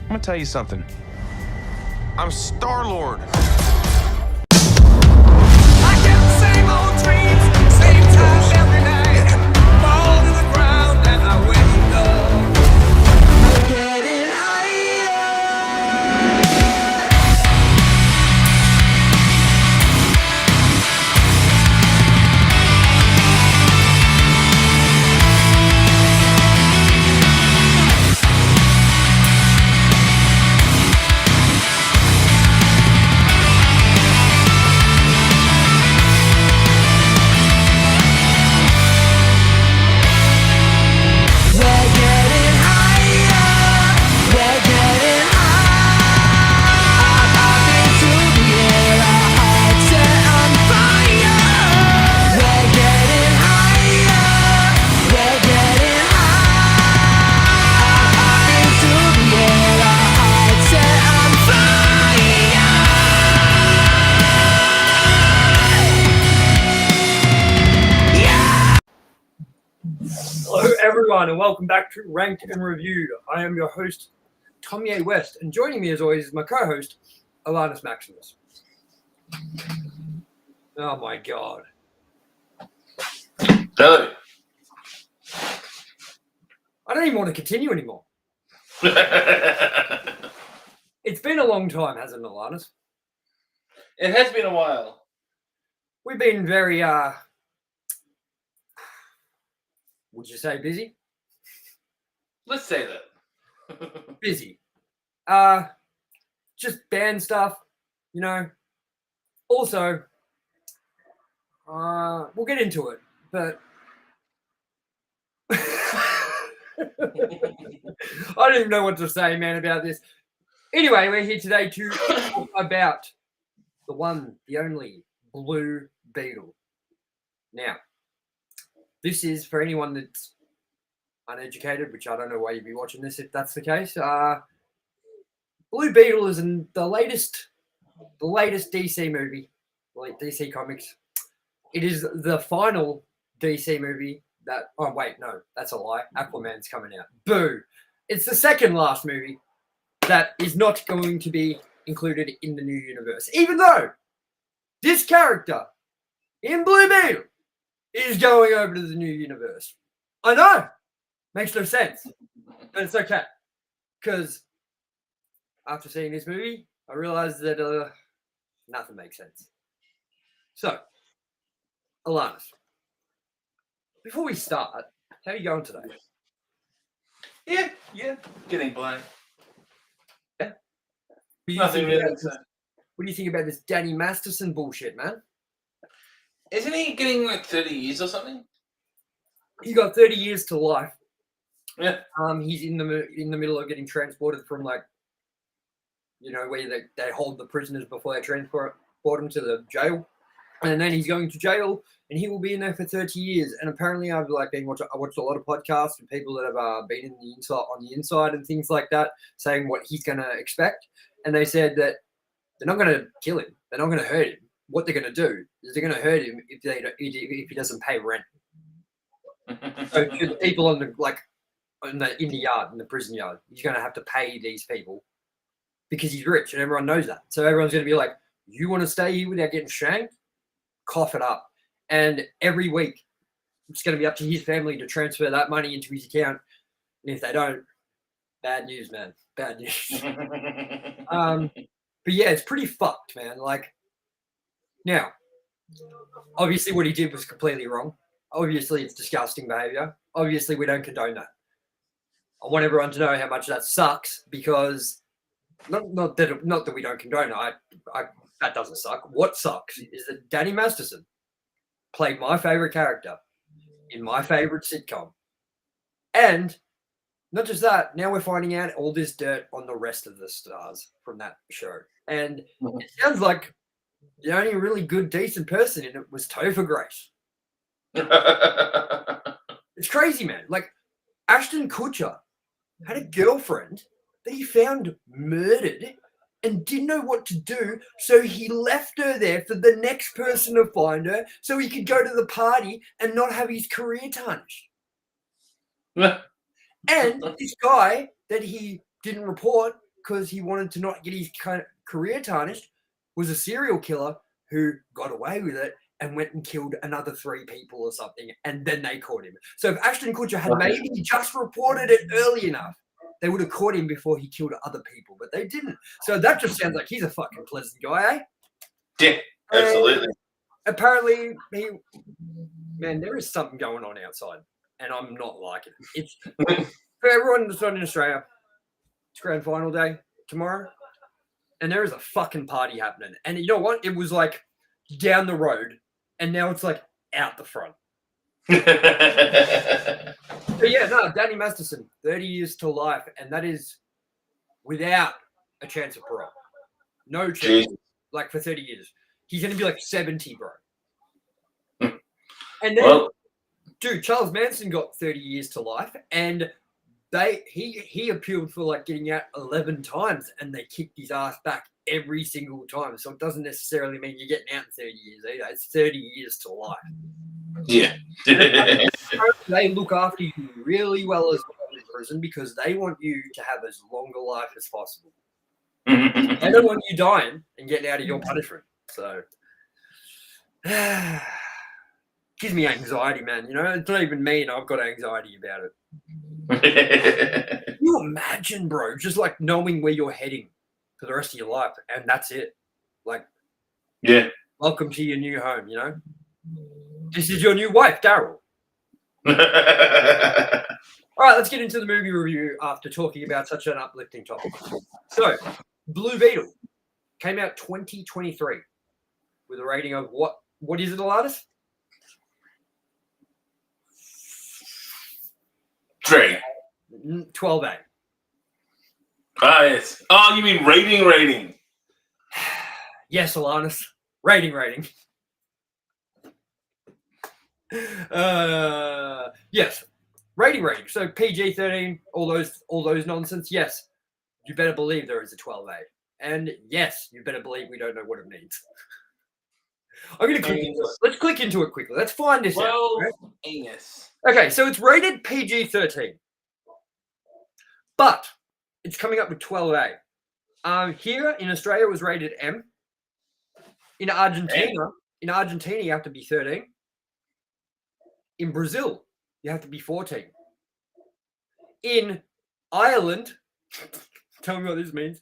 I'm gonna tell you something. I'm Star-Lord. I get the same old dreams, same time every night. Fall to the ground and I wake up. I'm getting higher. Hello, everyone, and welcome back to Ranked and Reviewed. I am your host, Tomye West, and joining me, as always, is my co-host, Alannis Maximus. Oh my God! Hello. I don't even want to continue anymore. It's been a long time, hasn't it, Alannis? It has been a while. We've been very, would you say busy? Let's say that. Busy. Just band stuff, you know. Also, we'll get into it, but I don't even know what to say, man, about this. Anyway, we're here today to talk about the one, the only Blue Beetle. Now, this is for anyone that's uneducated, which I don't know why you'd be watching this if that's the case. Blue Beetle is in the latest DC movie, like DC Comics. It is the final DC movie that. Oh wait, no, that's a lie. Aquaman's coming out. Boo! It's the second last movie that is not going to be included in the new universe, even though this character in Blue Beetle is going over to the new universe. I know, makes no sense, but it's okay, because after seeing this movie, I realized that nothing makes sense. So, Alannis, before we start, how are you going today? Yeah, getting by. What do you Nothing think really. about this- What do you think about this Danny Masterson bullshit, man? Isn't he getting like 30 years or something? He got 30 years to life. Yeah. He's in the middle of getting transported from, like, you know, where they hold the prisoners before they transport them to the jail, and then he's going to jail, and he will be in there for 30 years. And apparently, I've I watched a lot of podcasts with people that have been on the inside and things like that, saying what he's going to expect, and they said that they're not going to kill him, they're not going to hurt him. What they're going to do is they're going to hurt him if he doesn't pay rent. So to the people in the yard, in the prison yard, he's going to have to pay these people because he's rich, and everyone knows that. So everyone's going to be like, "You want to stay here without getting shanked? Cough it up." And every week, it's going to be up to his family to transfer that money into his account. And if they don't, bad news, man. Bad news. But yeah, it's pretty fucked, man. Like, now, obviously what he did was completely wrong. Obviously, it's disgusting behavior. Obviously, we don't condone that. I want everyone to know how much that sucks, because not that we don't condone it. That doesn't suck. What sucks is that Danny Masterson played my favorite character in my favorite sitcom. And not just that, now we're finding out all this dirt on the rest of the stars from that show. And it sounds like the only really good, decent person in it was Topher Grace. It's crazy, man. Like, Ashton Kutcher had a girlfriend that he found murdered and didn't know what to do, so he left her there for the next person to find her so he could go to the party and not have his career tarnished. And this guy that he didn't report because he wanted to not get his career tarnished, was a serial killer who got away with it and went and killed another 3 people or something, and then they caught him. So if Ashton Kutcher had maybe just reported it early enough, they would have caught him before he killed other people, but they didn't. So that just sounds like he's a fucking pleasant guy, eh? Yeah, absolutely. And apparently, man, there is something going on outside, and I'm not liking it. It's for everyone that's not in Australia. It's grand final day tomorrow, and there is a fucking party happening. And you know what? It was like down the road, and now it's like out the front. But yeah, no, Danny Masterson, 30 years to life, and that is without a chance of parole. No chance, like for 30 years. He's going to be like 70, bro. And then, dude, Charles Manson got 30 years to life, and he appealed for like getting out 11 times, and they kicked his ass back every single time. So it doesn't necessarily mean you're getting out in 30 years either. It's 30 years to life. Yeah. They look after you really well as well in prison because they want you to have as long a life as possible. They don't want you dying and getting out of your punishment. So gives me anxiety, man. You know, it's not even me, and I've got anxiety about it. Can you imagine, bro, just like knowing where you're heading for the rest of your life, and that's it. Like, yeah. Welcome to your new home, you know? This is your new wife, Daryl. All right, let's get into the movie review after talking about such an uplifting topic. So, Blue Beetle came out 2023 with a rating of what is it, Alannis? 3. 12A. Ah, yes. Oh, you mean rating? Yes, Alannis. Rating. Yes. Rating. So PG-13, all those nonsense. Yes. You better believe there is a 12A. And yes, you better believe we don't know what it means. I'm going to click into it. Let's click into it quickly. Let's find this out. Right? Anus. Okay, so it's rated PG-13. But it's coming up with 12A. Here in Australia, it was rated M. In Argentina, you have to be 13. In Brazil, you have to be 14. In Ireland, tell me what this means.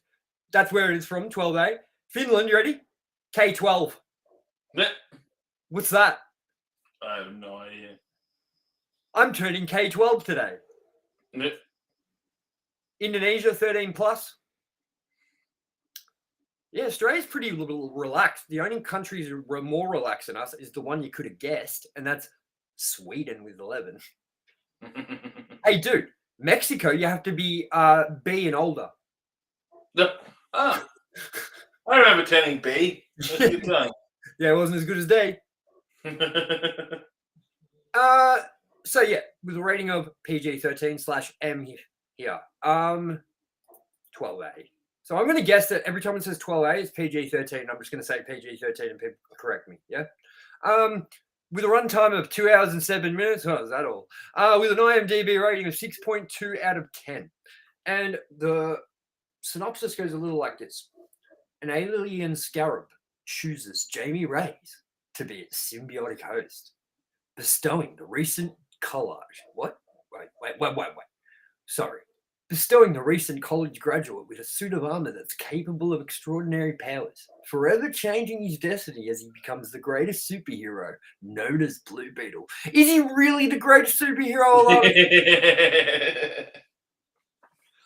That's where it is from, 12A. Finland, you ready? K12. Yeah. What's that? I have no idea. I'm turning K12 today. Yeah. Indonesia, 13 plus. Yeah, Australia's pretty relaxed. The only countries who were more relaxed than us is the one you could have guessed, and that's Sweden with 11. Hey, dude, Mexico, you have to be B and older. I remember turning B. That's a good time. Yeah, it wasn't as good as D. So yeah, with a rating of PG-13/M here. 12A. So I'm going to guess that every time it says 12A, it's PG-13. I'm just going to say PG-13 and people correct me. Yeah. With a runtime of 2 hours and 7 minutes. Oh, is that all? With an IMDb rating of 6.2 out of 10. And the synopsis goes a little like this. An alien scarab chooses Jamie Reyes to be its symbiotic host, bestowing the recent collage. What? Wait. Sorry. Bestowing the recent college graduate with a suit of armor that's capable of extraordinary powers, forever changing his destiny as he becomes the greatest superhero, known as Blue Beetle. Is he really the greatest superhero alive?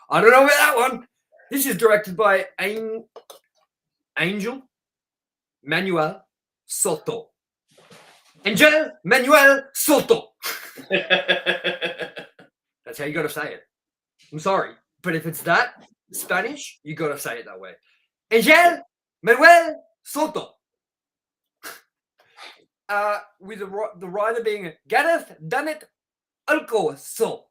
I don't know about that one. This is directed by Angel Manuel Soto. Angel Manuel Soto. That's how you got to say it. I'm sorry, but if it's that Spanish, you got to say it that way. Angel Manuel Soto. With the writer being Gareth Dunnett Alcoso.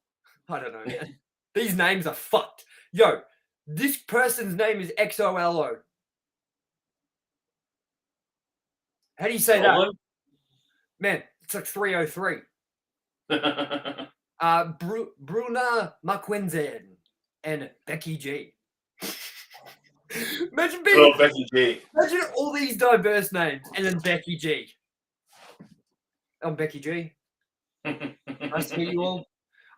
I don't know, man. These names are fucked. Yo, this person's name is XOLO. How do you say that? Man, it's like 303. Bruna Mackenzie and Becky G. Imagine Good being, old Becky G. imagine all these diverse names and then Becky G. I'm Becky G. Nice to meet you all.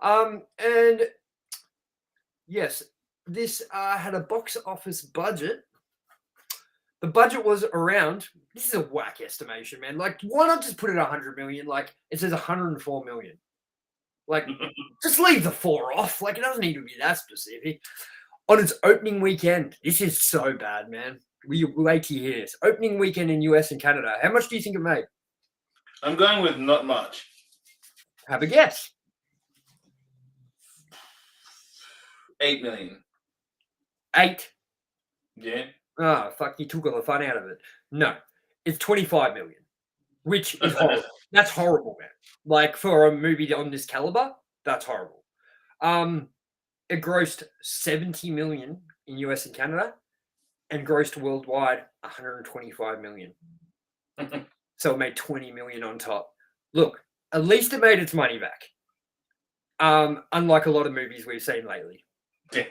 And yes, this had a box office budget. The budget was around. This is a whack estimation, man. Like, why not just put it 100 million? Like, it says 104 million. Like, just leave the 4 off. Like, it doesn't need to be that specific. On its opening weekend, this is so bad, man. We wait to hear this. Opening weekend in US and Canada. How much do you think it made? I'm going with not much. Have a guess. 8 million. 8. Yeah. Oh, fuck, you took all the fun out of it. No, it's 25 million, which is horrible. That's horrible, man. Like, for a movie on this caliber, that's horrible. It grossed 70 million in US and Canada and grossed worldwide 125 million. So it made 20 million on top. Look, at least it made its money back. Unlike a lot of movies we've seen lately. Yeah.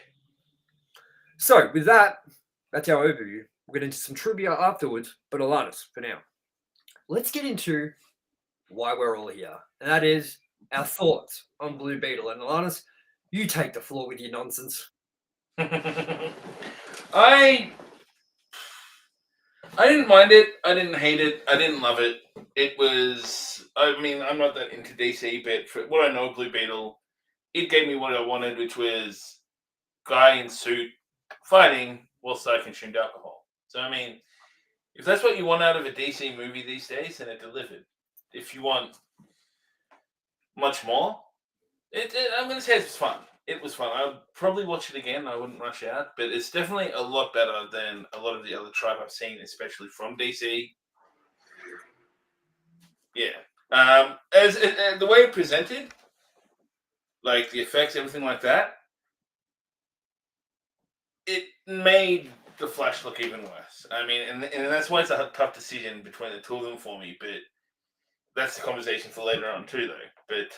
So with that, that's our overview. We'll get into some trivia afterwards, but Alannis, for now, let's get into why we're all here. And that is our thoughts on Blue Beetle. And Alannis, you take the floor with your nonsense. I didn't mind it. I didn't hate it. I didn't love it. It was. I mean, I'm not that into DC, but for what I know of Blue Beetle, it gave me what I wanted, which was guy in suit fighting whilst I consumed alcohol. So I mean, if that's what you want out of a DC movie these days, then it delivered. If you want much more, I'm going to say it's fun. It was fun. I'll probably watch it again. I wouldn't rush out, but it's definitely a lot better than a lot of the other tribe I've seen, especially from DC. Yeah. As the way it presented, like the effects, everything like that, it made the Flash look even worse. I mean, and that's why it's a tough decision between the two of them for me. But that's the conversation for later on too, though. But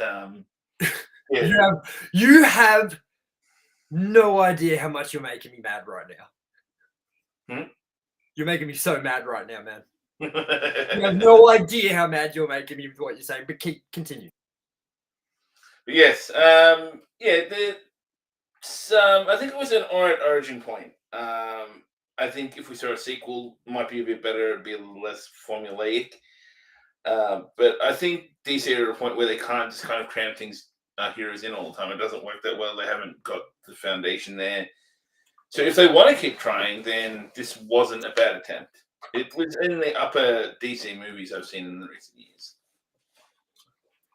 yeah. You have no idea how much you're making me mad right now. You're making me so mad right now, man. You have no idea how mad you're making me with what you're saying, but continue. But yes, I think it was an alright origin point. I think if we saw a sequel, it might be a bit better, be a little less formulaic. But I think DC are at a point where they can't just kind of cram things heroes in all the time. It doesn't work that well. They haven't got the foundation there. So if they want to keep trying, then this wasn't a bad attempt. It was in the upper DC movies I've seen in the recent years.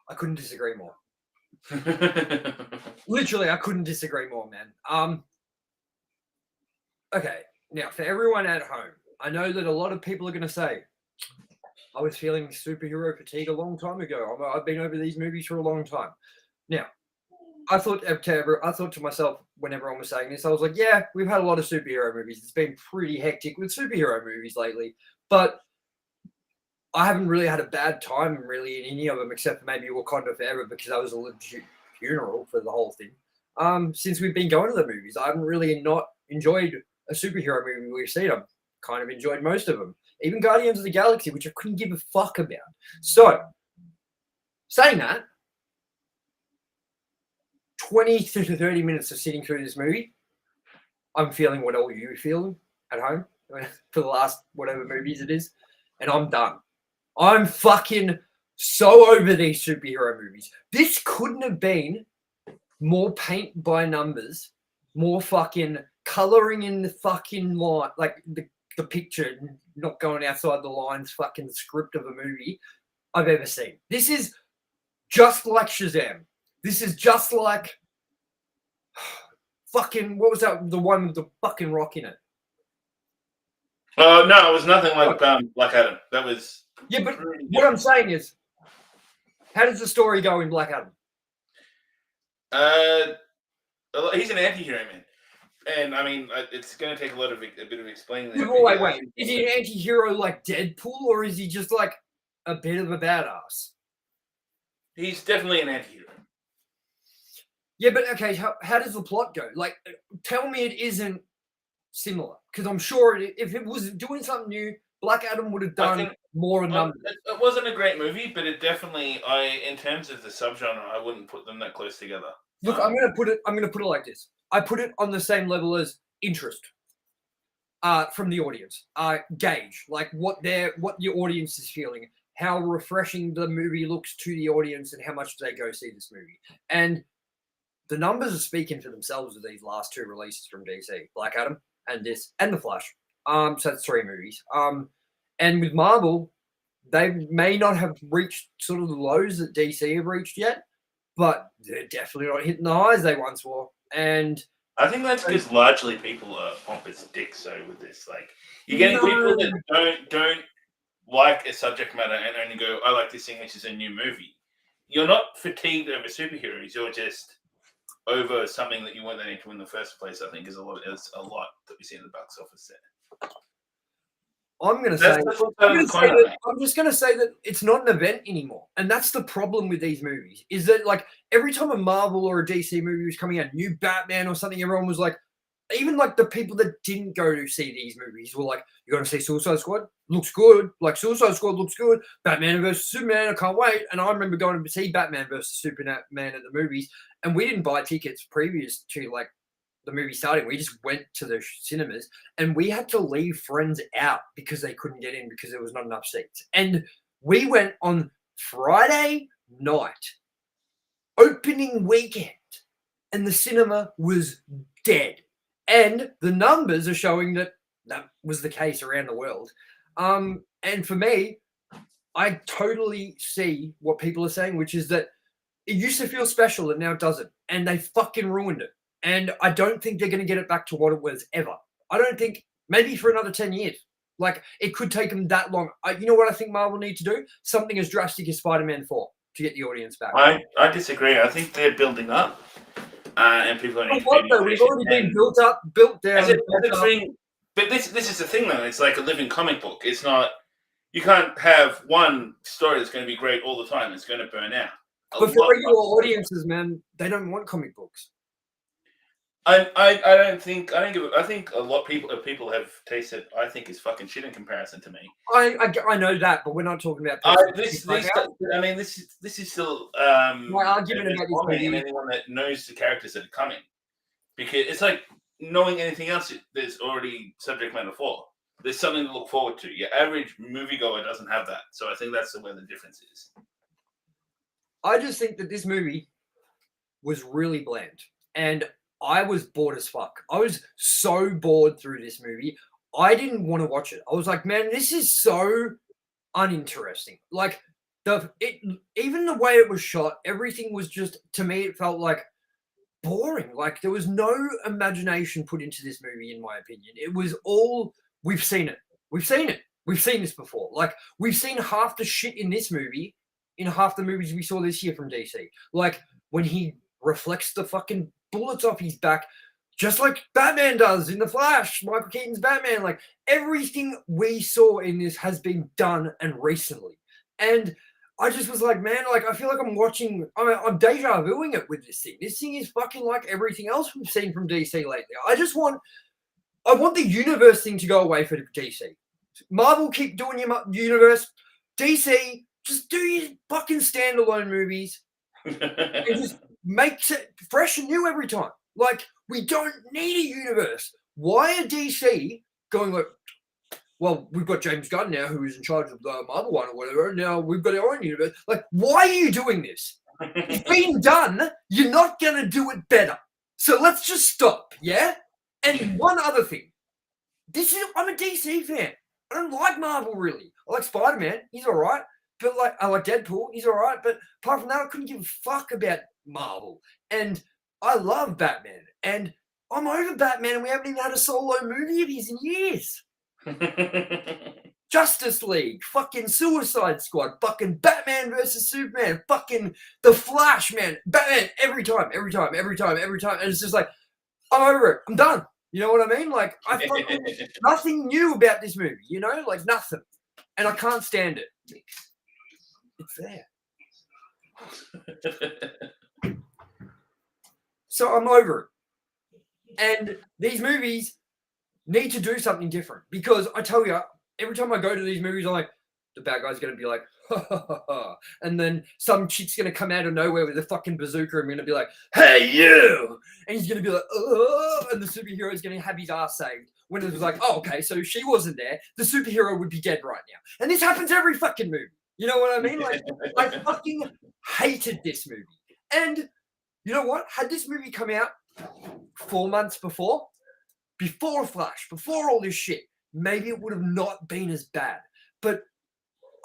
I couldn't disagree more. Literally, I couldn't disagree more, man. Okay, now for everyone at home, I know that a lot of people are going to say, I was feeling superhero fatigue a long time ago. I've been over these movies for a long time. Now, I thought to myself when everyone was saying this, I was like, yeah, we've had a lot of superhero movies. It's been pretty hectic with superhero movies lately, but I haven't really had a bad time really in any of them except for maybe Wakanda Forever because that was a legit funeral for the whole thing. Since we've been going to the movies, I haven't really not enjoyed a superhero movie we've seen. I've kind of enjoyed most of them. Even Guardians of the Galaxy, which I couldn't give a fuck about. So, saying that, 20 to 30 minutes of sitting through this movie, I'm feeling what all you feeling at home for the last whatever movies it is, and I'm done. I'm fucking so over these superhero movies. This couldn't have been more paint by numbers, more fucking coloring in the fucking line, like the picture, not going outside the lines, fucking script of a movie I've ever seen. This is just like Shazam. This is just like fucking, what was that? The one with the fucking rock in it. No, it was nothing like Black Adam. That was... Yeah, but what I'm saying is, how does the story go in Black Adam? He's an anti-hero, man. And, I mean, it's going to take a bit of explaining there. Wait. Is he an anti-hero like Deadpool, or is he just like a bit of a badass? He's definitely an anti-hero. Yeah, but okay, how does the plot go? Like, tell me it isn't similar because I'm sure if it was doing something new, Black Adam would have done more numbers. It wasn't a great movie, but it definitely, in terms of the subgenre, I wouldn't put them that close together. Look, I'm gonna put it like this. I put it on the same level as interest from the audience. Gauge like what the audience is feeling, how refreshing the movie looks to the audience, and how much do they go see this movie. And the numbers are speaking for themselves with these last two releases from DC, Black Adam and this, and The Flash. So that's 3 movies. And with Marvel, they may not have reached sort of the lows that DC have reached yet, but they're definitely not hitting the highs they once were. And I think that's because largely people are pompous dicks. So with this, like, you're getting people that don't like a subject matter and only go, "I like this thing, which is a new movie." You're not fatigued over superheroes. You're just over something that you weren't that into in the first place. I think is a lot that we see in the box office there. I'm just going to say that it's not an event anymore. And that's the problem with these movies is that like every time a Marvel or a DC movie was coming out, new Batman or something, everyone was like, even like the people that didn't go to see these movies were like, you're going to see Suicide Squad? Looks good. Like Suicide Squad looks good. Batman versus Superman, I can't wait. And I remember going to see Batman versus Superman at the movies. And we didn't buy tickets previous to like the movie starting. We just went to the cinemas and we had to leave friends out because they couldn't get in because there was not enough seats. And we went on Friday night, opening weekend, and the cinema was dead. And the numbers are showing that was the case around the world. And for me, I totally see what people are saying, which is that it used to feel special and now it doesn't. And they fucking ruined it. And I don't think they're going to get it back to what it was ever. I don't think, maybe for another 10 years. Like, it could take them that long. You know what I think Marvel need to do? Something as drastic as Spider-Man 4 to get the audience back. I disagree. I think they're building up. And people are... We've already been built up, built down. But this is the thing, though. It's like a living comic book. It's not... You can't have one story that's going to be great all the time. It's going to burn out. But for regular audiences, man, they don't want comic books. I think a lot of people have tasted. I think is fucking shit in comparison to me. I know that, but we're not talking about this is still my argument about this movie. And anyone that knows the characters that are coming, because it's like knowing anything else. There's already subject matter for. There's something to look forward to. Your average moviegoer doesn't have that, so I think that's where the difference is. I just think that this movie was really bland, and I was bored as fuck. I was so bored through this movie. I didn't want to watch it. I was like, man, this is so uninteresting. Like even the way it was shot, everything was just, to me, it felt like boring. Like there was no imagination put into this movie, in my opinion. It was all, we've seen it. We've seen it. We've seen this before. Like we've seen half the shit in this movie in half the movies we saw this year from DC. Like when he reflects the fucking bullets off his back, just like Batman does in The Flash, Michael Keaton's Batman. Like everything we saw in this has been done and recently. And I just was like, man, like I feel like I'm deja vuing it with this thing. This thing is fucking like everything else we've seen from DC lately. I want the universe thing to go away for DC. Marvel, keep doing your universe. DC, just do your fucking standalone movies and just makes it fresh and new every time. Like, we don't need a universe. Why are DC going like, well, we've got James Gunn now who is in charge of the Marvel one or whatever. Now we've got our own universe. Like, why are you doing this? It's been done. You're not going to do it better. So let's just stop, yeah? And one other thing. I'm a DC fan. I don't like Marvel, really. I like Spider-Man. He's all right. But like, I like Deadpool. He's all right. But apart from that, I couldn't give a fuck about Marvel. And I love Batman. And I'm over Batman, and we haven't even had a solo movie of his in years. Justice League, fucking Suicide Squad, fucking Batman versus Superman, fucking The Flash, man. Batman every time. And it's just like, I'm over it. I'm done. You know what I mean? Like, I fucking nothing new about this movie, you know? Like, nothing. And I can't stand it. It's there. So I'm over it. And these movies, need to do something different. Because I tell you, every time I go to these movies, I'm like, the bad guy's going to be like, ha, ha, ha, ha. And then some chick's going to come out of nowhere with a fucking bazooka and going to be like, hey, you! And he's going to be like, oh, and the superhero is going to have his ass saved. When it was like, oh, okay, so she wasn't there. The superhero would be dead right now. And this happens every fucking movie. You know what I mean? Like, I fucking hated this movie. And you know what? Had this movie come out 4 months before Flash, before all this shit, maybe it would have not been as bad. But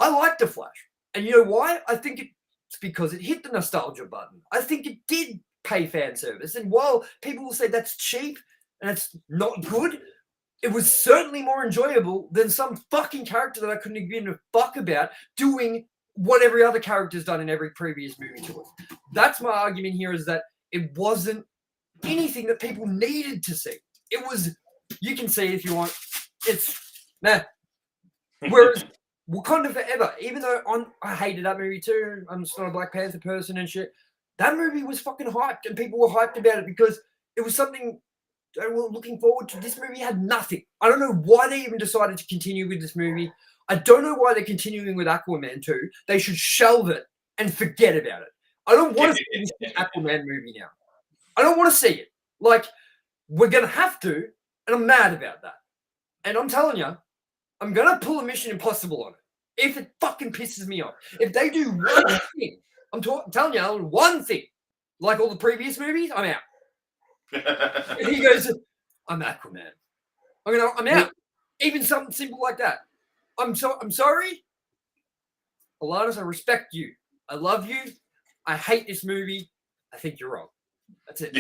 I like The Flash. And you know why? I think it's because it hit the nostalgia button. I think it did pay fan service. And while people will say that's cheap and it's not good, it was certainly more enjoyable than some fucking character that I couldn't have given a fuck about doing what every other character's done in every previous movie to it. That's my argument here, is that it wasn't anything that people needed to see. It was, you can see if you want, it's, nah. Whereas Wakanda Forever, even though I hated that movie too, I'm just not a Black Panther person and shit, that movie was fucking hyped and people were hyped about it because it was something they were looking forward to. This movie had nothing. I don't know why they even decided to continue with this movie. I don't know why they're continuing with Aquaman 2. They should shelve it and forget about it. I don't want to see this Aquaman movie now. I don't want to see it. Like, we're going to have to, and I'm mad about that. And I'm telling you, I'm going to pull a Mission Impossible on it if it fucking pisses me off. If they do one thing, I'm telling you, one thing, like all the previous movies, I'm out. And he goes, I'm Aquaman. I'm out. Even something simple like that. I'm sorry. Alannis, I respect you. I love you. I hate this movie. I think you're wrong. That's it.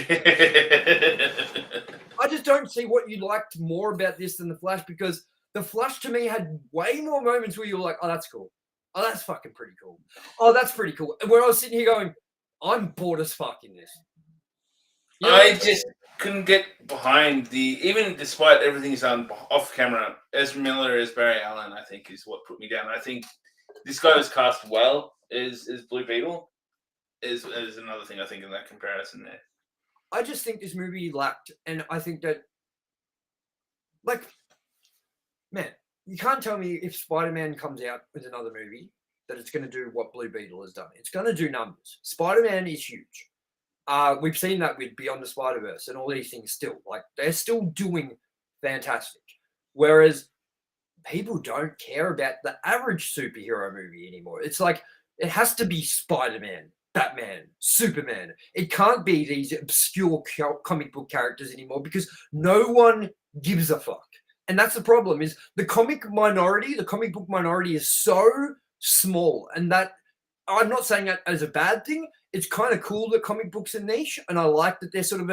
I just don't see what you liked more about this than The Flash, because The Flash to me had way more moments where you were like, oh, that's cool. Oh, that's fucking pretty cool. Oh, that's pretty cool. And where I was sitting here going, I'm bored as fuck in this. You know, I just couldn't get behind even despite everything he's done off camera, Ezra Miller as Barry Allen, I think, is what put me down. I think this guy was cast well as Blue Beetle is another thing I think in that comparison there. I just think this movie lacked, and I think that, like, man, you can't tell me if Spider-Man comes out with another movie that it's going to do what Blue Beetle has done. It's going to do numbers. Spider-Man is huge. We've seen that with Beyond the Spider-Verse and all these things still. Like, they're still doing fantastic. Whereas people don't care about the average superhero movie anymore. It's like, it has to be Spider-Man, Batman, Superman. It can't be these obscure comic book characters anymore because no one gives a fuck. And that's the problem, is the comic book minority is so small. And that, I'm not saying that as a bad thing. It's kind of cool that comic books are niche, and I like that they're sort of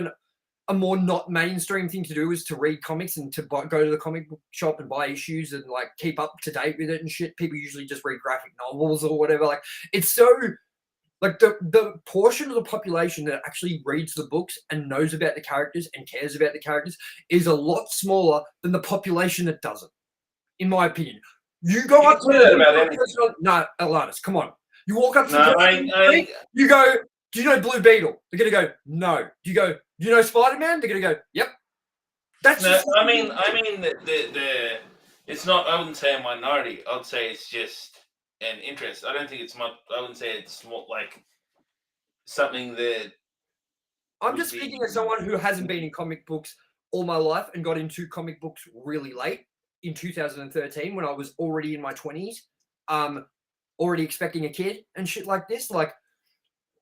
a more not mainstream thing to do is to read comics and to go to the comic book shop and buy issues and like keep up to date with it and shit. People usually just read graphic novels or whatever. Like, it's so, like, the portion of the population that actually reads the books and knows about the characters and cares about the characters is a lot smaller than the population that doesn't, in my opinion. You go up to no, Alannis, come on. You walk up to the you go, do you know Blue Beetle? They're going to go, no. Do you know Spider-Man? They're going to go, yep. That's no, I mean the it's not, I wouldn't say a minority. I'd say it's just an interest. I don't think it's much, I wouldn't say it's more like something that I'm just speaking as someone who hasn't been in comic books all my life and got into comic books really late in 2013 when I was already in my 20s. Already expecting a kid and shit like this. Like,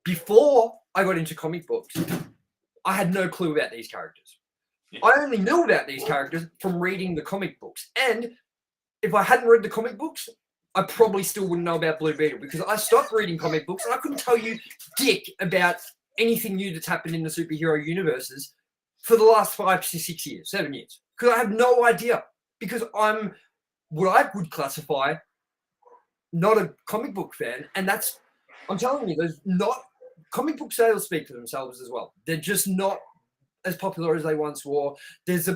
before I got into comic books, I had no clue about these characters. Yeah. I only knew about these characters from reading the comic books. And if I hadn't read the comic books, I probably still wouldn't know about Blue Beetle, because I stopped reading comic books and I couldn't tell you dick about anything new that's happened in the superhero universes for the last 5 to 6 years, 7 years. Because I have no idea. Because I'm what I would classify not a comic book fan, and that's, I'm telling you, there's not, comic book sales speak for themselves as well. They're just not as popular as they once were.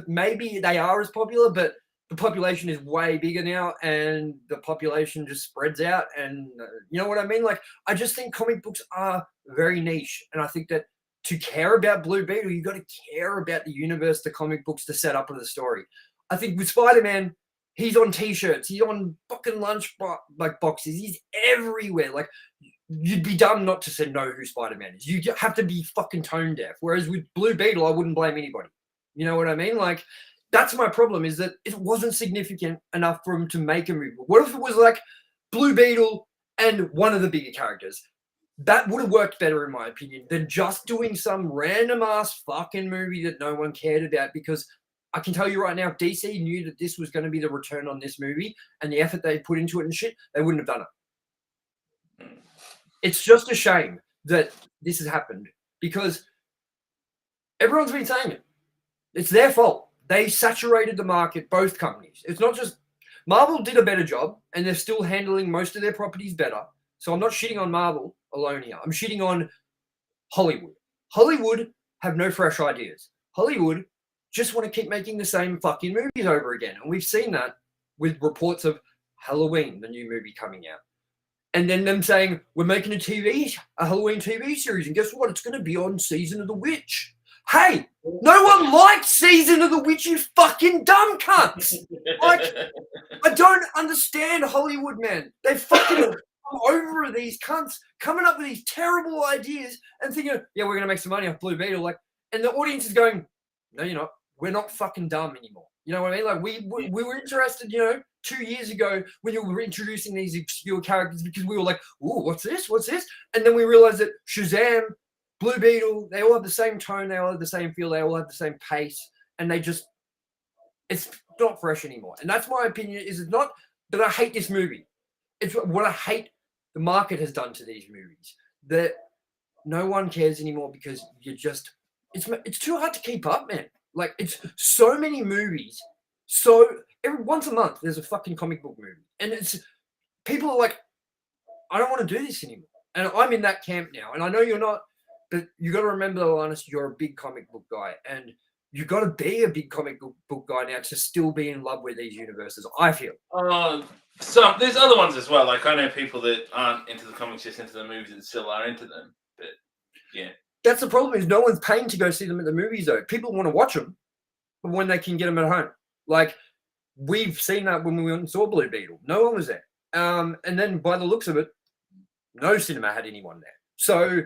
Maybe they are as popular, but the population is way bigger now, and the population just spreads out, and you know what I mean? Like, I just think comic books are very niche, and I think that to care about Blue Beetle, you got to care about the universe, the comic books, the setup of the story. I think with Spider-Man, he's on T-shirts, he's on fucking boxes, he's everywhere. Like, you'd be dumb not to say know who Spider-Man is. You have to be fucking tone deaf. Whereas with Blue Beetle, I wouldn't blame anybody. You know what I mean? Like, that's my problem, is that it wasn't significant enough for him to make a movie. What if it was like Blue Beetle and one of the bigger characters? That would have worked better, in my opinion, than just doing some random ass fucking movie that no one cared about. Because I can tell you right now, DC knew that this was going to be the return on this movie, and the effort they put into it and shit, they wouldn't have done it. It's just a shame that this has happened, because everyone's been saying it. It's their fault. They saturated the market, both companies. It's not just Marvel did a better job, and they're still handling most of their properties better. So I'm not shitting on Marvel alone here. I'm shitting on Hollywood. Hollywood have no fresh ideas. Hollywood just want to keep making the same fucking movies over again. And we've seen that with reports of Halloween, the new movie coming out. And then them saying, we're making a Halloween TV series. And guess what? It's going to be on Season of the Witch. Hey, no one liked Season of the Witch, you fucking dumb cunts. Like, I don't understand Hollywood, man. They fucking come over these cunts coming up with these terrible ideas and thinking, yeah, we're going to make some money off Blue Beetle. Like, and the audience is going, no, you're not. We're not fucking dumb anymore. You know what I mean? Like, we were interested, 2 years ago when you were introducing these obscure characters, because we were like, ooh, what's this? What's this? And then we realized that Shazam, Blue Beetle, they all have the same tone, they all have the same feel, they all have the same pace, and it's not fresh anymore. And that's my opinion. Is it's not that I hate this movie. It's what I hate the market has done to these movies. That no one cares anymore, because it's too hard to keep up, man. Like, it's so many movies. So once a month, there's a fucking comic book movie. And people are like, I don't want to do this anymore. And I'm in that camp now. And I know you're not, but you got to remember, Alannis, you're a big comic book guy. And you got to be a big comic book guy now to still be in love with these universes, I feel. So there's other ones as well. Like, I know people that aren't into the comics, just into the movies, and still are into them. But, yeah. That's the problem, is no one's paying to go see them at the movies, though. People want to watch them when they can get them at home. Like, we've seen that when we went and saw Blue Beetle. No one was there. And then by the looks of it, no cinema had anyone there. So,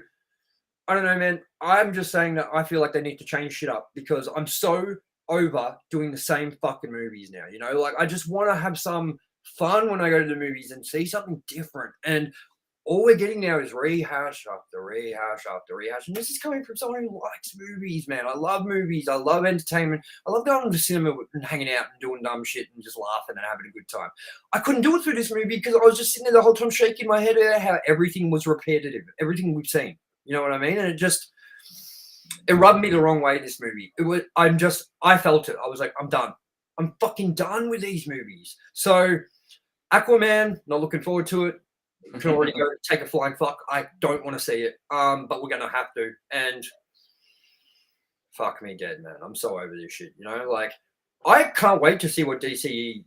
I don't know, man. I'm just saying that I feel like they need to change shit up, because I'm so over doing the same fucking movies now, Like, I just want to have some fun when I go to the movies and see something different. And all we're getting now is rehash after rehash after rehash. And this is coming from someone who likes movies, man. I love movies. I love entertainment. I love going to the cinema and hanging out and doing dumb shit and just laughing and having a good time. I couldn't do it through this movie because I was just sitting there the whole time shaking my head at how everything was repetitive, everything we've seen. You know what I mean? And it rubbed me the wrong way, this movie. I felt it. I was like, I'm done. I'm fucking done with these movies. So, Aquaman, not looking forward to it. I can already go take a flying fuck. I don't want to see it. But we're gonna have to. And fuck me dead, man. I'm so over this shit. Like, I can't wait to see what DC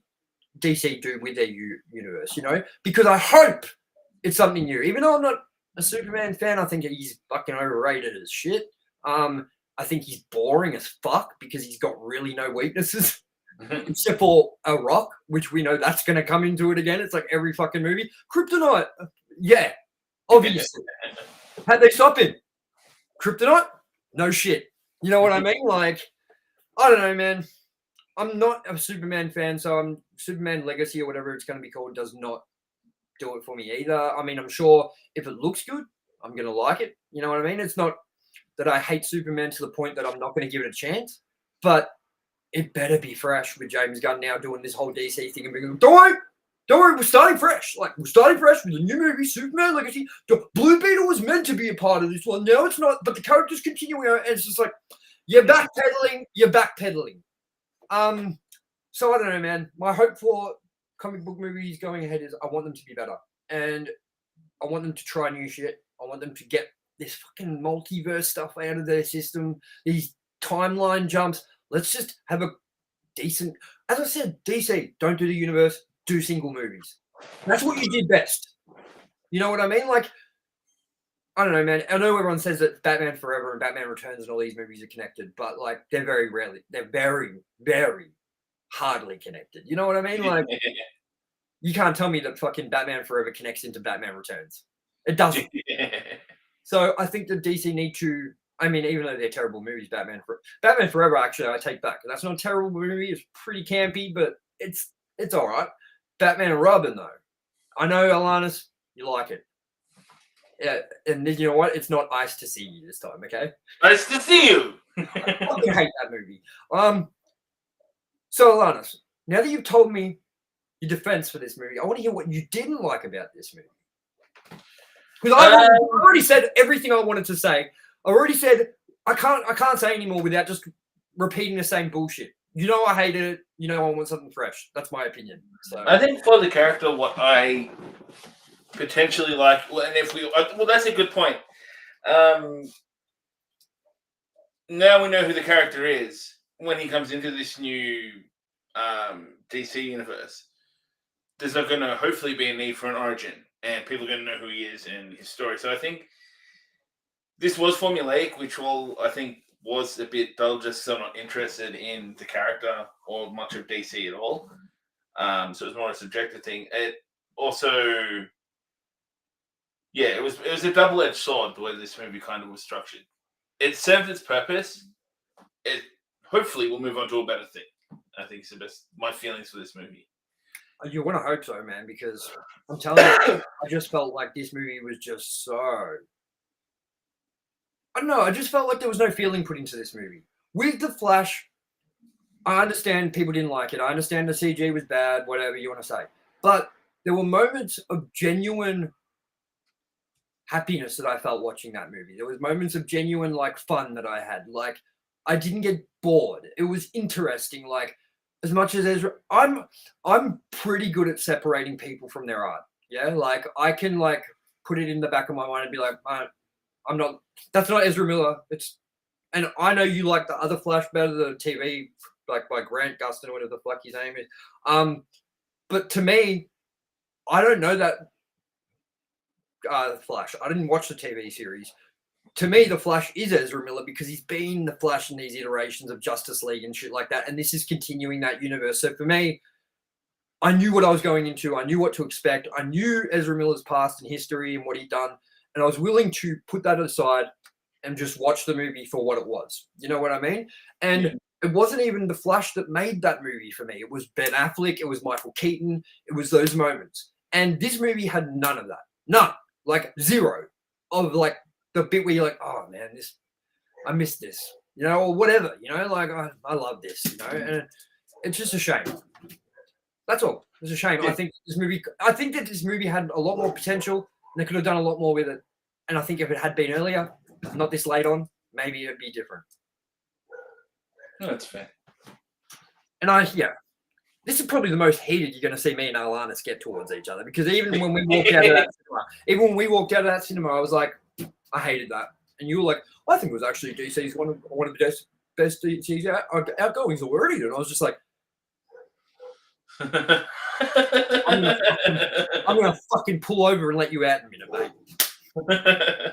do with their universe. Because I hope it's something new. Even though I'm not a Superman fan, I think he's fucking overrated as shit. I think he's boring as fuck because he's got really no weaknesses. Except for a rock, which we know that's going to come into it again. It's like every fucking movie. Kryptonite. Yeah, obviously. How'd they stop him? Kryptonite? No shit. You know what I mean? Like, I don't know, man. I'm not a Superman fan, so Superman Legacy or whatever it's going to be called does not do it for me either. I mean, I'm sure if it looks good, I'm going to like it. You know what I mean? It's not that I hate Superman to the point that I'm not going to give it a chance, but it better be fresh with James Gunn now doing this whole DC thing and being like, don't worry, we're starting fresh. Like, we're starting fresh with a new movie, Superman Legacy. Blue Beetle was meant to be a part of this one. Now it's not, but the character's continuing on, and it's just like, you're backpedaling. So I don't know, man. My hope for comic book movies going ahead is I want them to be better. And I want them to try new shit. I want them to get this fucking multiverse stuff out of their system, these timeline jumps. Let's just have a decent, as I said, DC, don't do the universe, do single movies. That's what you did best. You know what I mean? Like, I don't know, man. I know everyone says that Batman Forever and Batman Returns and all these movies are connected, but like they're very, very, very hardly connected. You know what I mean? Like, you can't tell me that fucking Batman Forever connects into Batman Returns. It doesn't. So I think that DC need to. I mean, even though they're terrible movies, Batman Forever, actually, I take back. That's not a terrible movie. It's pretty campy, but it's all right. Batman and Robin, though. I know, Alannis, you like it. Yeah, and you know what? It's not nice to see you this time, okay? Nice to see you. I fucking hate that movie. So Alannis, now that you've told me your defense for this movie, I want to hear what you didn't like about this movie. Because I've already said everything I wanted to say. I already said I can't say anymore without just repeating the same bullshit. You know I hated it. You know I want something fresh. That's my opinion. So I think for the character, what I potentially like, and if we, well, that's a good point. Now we know who the character is when he comes into this new DC universe. There's not going to hopefully be a need for an origin, and people are going to know who he is and his story. So I think this was formulaic, which I think was a bit dull, just so I'm not interested in the character or much of DC at all. So it was more a subjective thing. It also, yeah, it was a double-edged sword the way this movie kind of was structured. It served its purpose. It hopefully will move on to a better thing. I think it's the best. My feelings for this movie. You want to hope so, man, because I'm telling you, I just felt like this movie was just so. I don't know. I just felt like there was no feeling put into this movie. With The Flash, I understand people didn't like it. I understand the CG was bad, whatever you want to say. But there were moments of genuine happiness that I felt watching that movie. There was moments of genuine, like, fun that I had. Like, I didn't get bored. It was interesting. Like, as much as Ezra, I'm pretty good at separating people from their art. Yeah, like I can like put it in the back of my mind and be like, I'm not. That's not Ezra Miller. And I know you like the other Flash better, the TV, like by Grant Gustin or whatever the fuck his name is. But to me, I don't know that Flash. I didn't watch the TV series. To me, the Flash is Ezra Miller because he's been the Flash in these iterations of Justice League and shit like that. And this is continuing that universe. So for me, I knew what I was going into. I knew what to expect. I knew Ezra Miller's past and history and what he'd done. And I was willing to put that aside and just watch the movie for what it was. You know what I mean? And it wasn't even the Flash that made that movie for me. It was Ben Affleck. It was Michael Keaton. It was those moments. And this movie had none of that. None. Like zero of like, the bit where you're like, oh man, I missed this, you know, or whatever, you know, like I love this, you know, and it's just a shame. That's all. It's a shame. Yeah. I think that this movie had a lot more potential and they could have done a lot more with it. And I think if it had been earlier, not this late on, maybe it'd be different. No, that's fair. And this is probably the most heated you're going to see me and Alannis get towards each other because even when we walked out of that cinema, I was like, I hated that. And you were like, I think it was actually DC's one of the best DC's outgoings already. And I was just like, I'm going to fucking pull over and let you out in a minute, mate.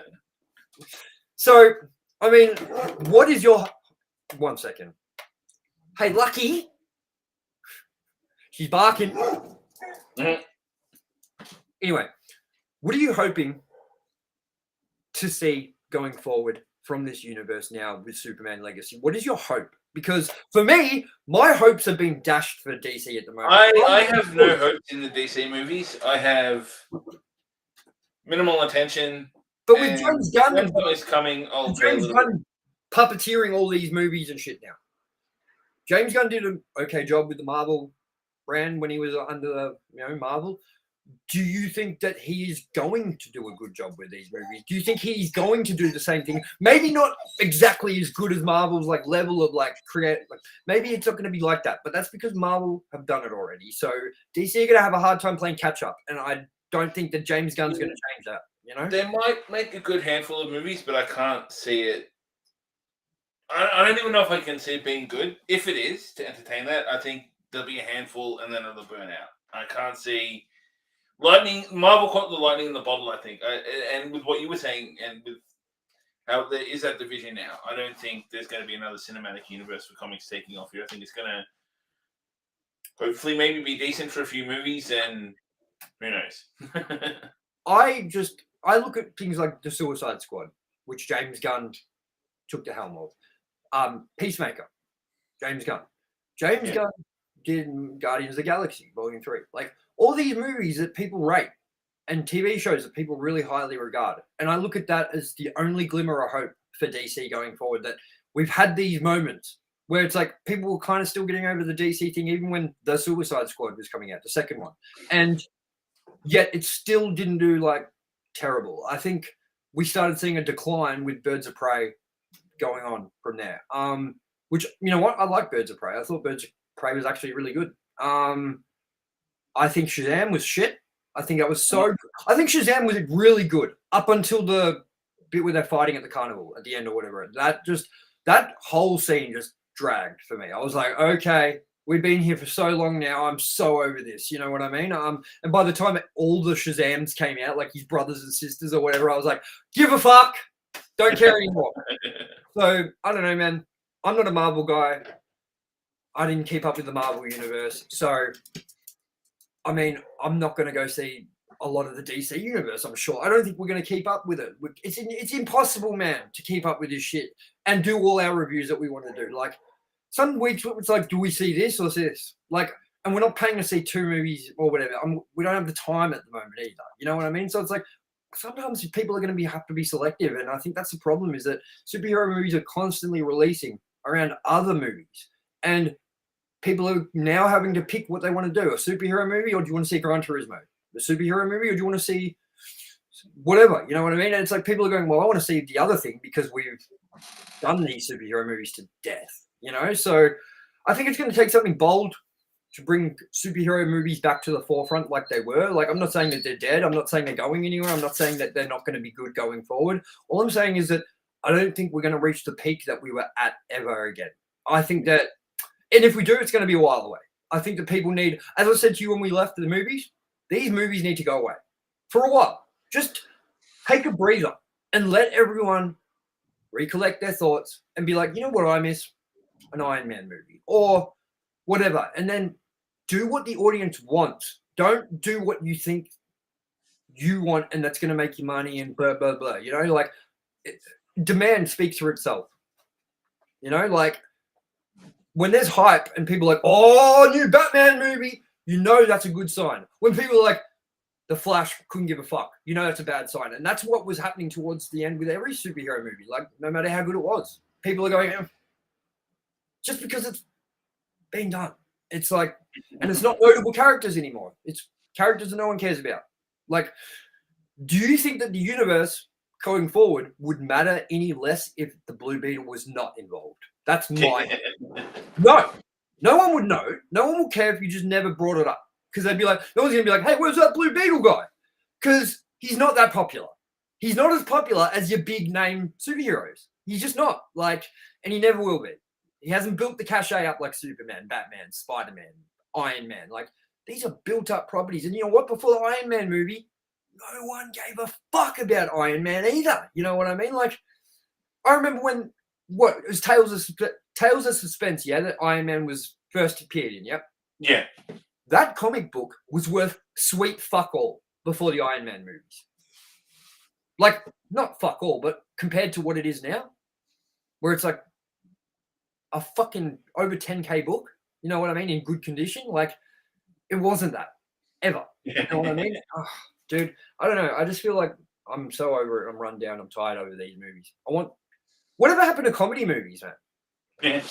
So, I mean, what is your... 1 second. Hey, Lucky. She's barking. Anyway, what are you hoping to see going forward from this universe now with Superman Legacy? What is your hope? Because for me, my hopes have been dashed for DC at the moment. I have no hopes in the DC movies. I have minimal attention. But with James Gunn is coming, James Gunn puppeteering all these movies and shit now. James Gunn did an okay job with the Marvel brand when he was under Marvel. Do you think that he is going to do a good job with these movies? Do you think he's going to do the same thing? Maybe not exactly as good as Marvel's like level of like create. Like, maybe it's not going to be like that, but that's because Marvel have done it already. So DC are going to have a hard time playing catch up, and I don't think that James Gunn's going to change that. You know, they might make a good handful of movies, but I can't see it. I don't even know if I can see it being good. If it is to entertain that, I think there'll be a handful, and then it'll burn out. I can't see. Marvel caught the lightning in the bottle, I think. And with what you were saying, and with how there is that division now, I don't think there's going to be another cinematic universe for comics taking off here. I think it's going to hopefully maybe be decent for a few movies, and who knows. I look at things like the Suicide Squad, which James Gunn took the helm of. Peacemaker, James Gunn. James Gunn did Guardians of the Galaxy Volume 3. Like all these movies that people rate and TV shows that people really highly regard. And I look at that as the only glimmer of hope for DC going forward, that we've had these moments where it's like people were kind of still getting over the DC thing, even when the Suicide Squad was coming out, the second one. And yet it still didn't do like terrible. I think we started seeing a decline with Birds of Prey going on from there. Which, you know what? I like Birds of Prey. I thought Birds of Prey was actually really good. I think Shazam was shit. I think that was I think Shazam was really good up until the bit where they're fighting at the carnival at the end or whatever. That whole scene just dragged for me. I was like, okay, we've been here for so long now. I'm so over this. You know what I mean? And by the time all the Shazams came out, like his brothers and sisters or whatever, I was like, give a fuck. Don't care anymore. So I don't know, man. I'm not a Marvel guy. I didn't keep up with the Marvel universe. So, I mean, I'm not going to go see a lot of the DC universe, I'm sure. I don't think we're going to keep up with it. It's impossible, man, to keep up with this shit and do all our reviews that we want to do. Like, some weeks it's like, do we see this or this? Like, and we're not paying to see 2 movies or whatever. We don't have the time at the moment either. You know what I mean? So it's like, sometimes people are going to have to be selective. And I think that's the problem, is that superhero movies are constantly releasing around other movies. And people are now having to pick what they want to do. A superhero movie, or do you want to see Gran Turismo? A superhero movie, or do you want to see whatever? You know what I mean? And it's like people are going, well, I want to see the other thing because we've done these superhero movies to death, you know? So I think it's going to take something bold to bring superhero movies back to the forefront like they were. Like, I'm not saying that they're dead. I'm not saying they're going anywhere. I'm not saying that they're not going to be good going forward. All I'm saying is that I don't think we're going to reach the peak that we were at ever again. I think that, and if we do, it's going to be a while away. I think that people need, as I said to you when we left the movies, these movies need to go away for a while. Just take a breather and let everyone recollect their thoughts and be like, you know what I miss? An Iron Man movie or whatever. And then do what the audience wants. Don't do what you think you want and that's going to make you money and blah, blah, blah. You know, like demand speaks for itself. You know, like when there's hype and people are like, oh, new Batman movie, you know that's a good sign. When people are like, The Flash couldn't give a fuck, you know that's a bad sign. And that's what was happening towards the end with every superhero movie. Like, no matter how good it was, people are going, just because it's being done. It's like, and it's not notable characters anymore. It's characters that no one cares about. Like, do you think that the universe going forward would matter any less if the Blue Beetle was not involved? That's my no one would know. No one will care if you just never brought it up, because they'd be like, no one's gonna be like, hey, where's that Blue Beetle guy? Because he's not that popular. He's not as popular as your big name superheroes. He's just not. Like, and he never will be. He hasn't built the cachet up like Superman, Batman, Spider-Man, Iron Man. Like, these are built up properties. And you know what? Before the Iron Man movie, no one gave a fuck about Iron Man either. You know what I mean? Like, I remember when, it was Tales of Suspense, yeah, that Iron Man was first appeared in, yep. Yeah. That comic book was worth sweet fuck all before the Iron Man movies. Like, not fuck all, but compared to what it is now, where it's like a fucking over 10K book, you know what I mean, in good condition. Like, it wasn't that, ever. You know what I mean? Oh, dude, I don't know. I just feel like I'm so over it. I'm run down. I'm tired over these movies. Whatever happened to comedy movies, man? Yeah.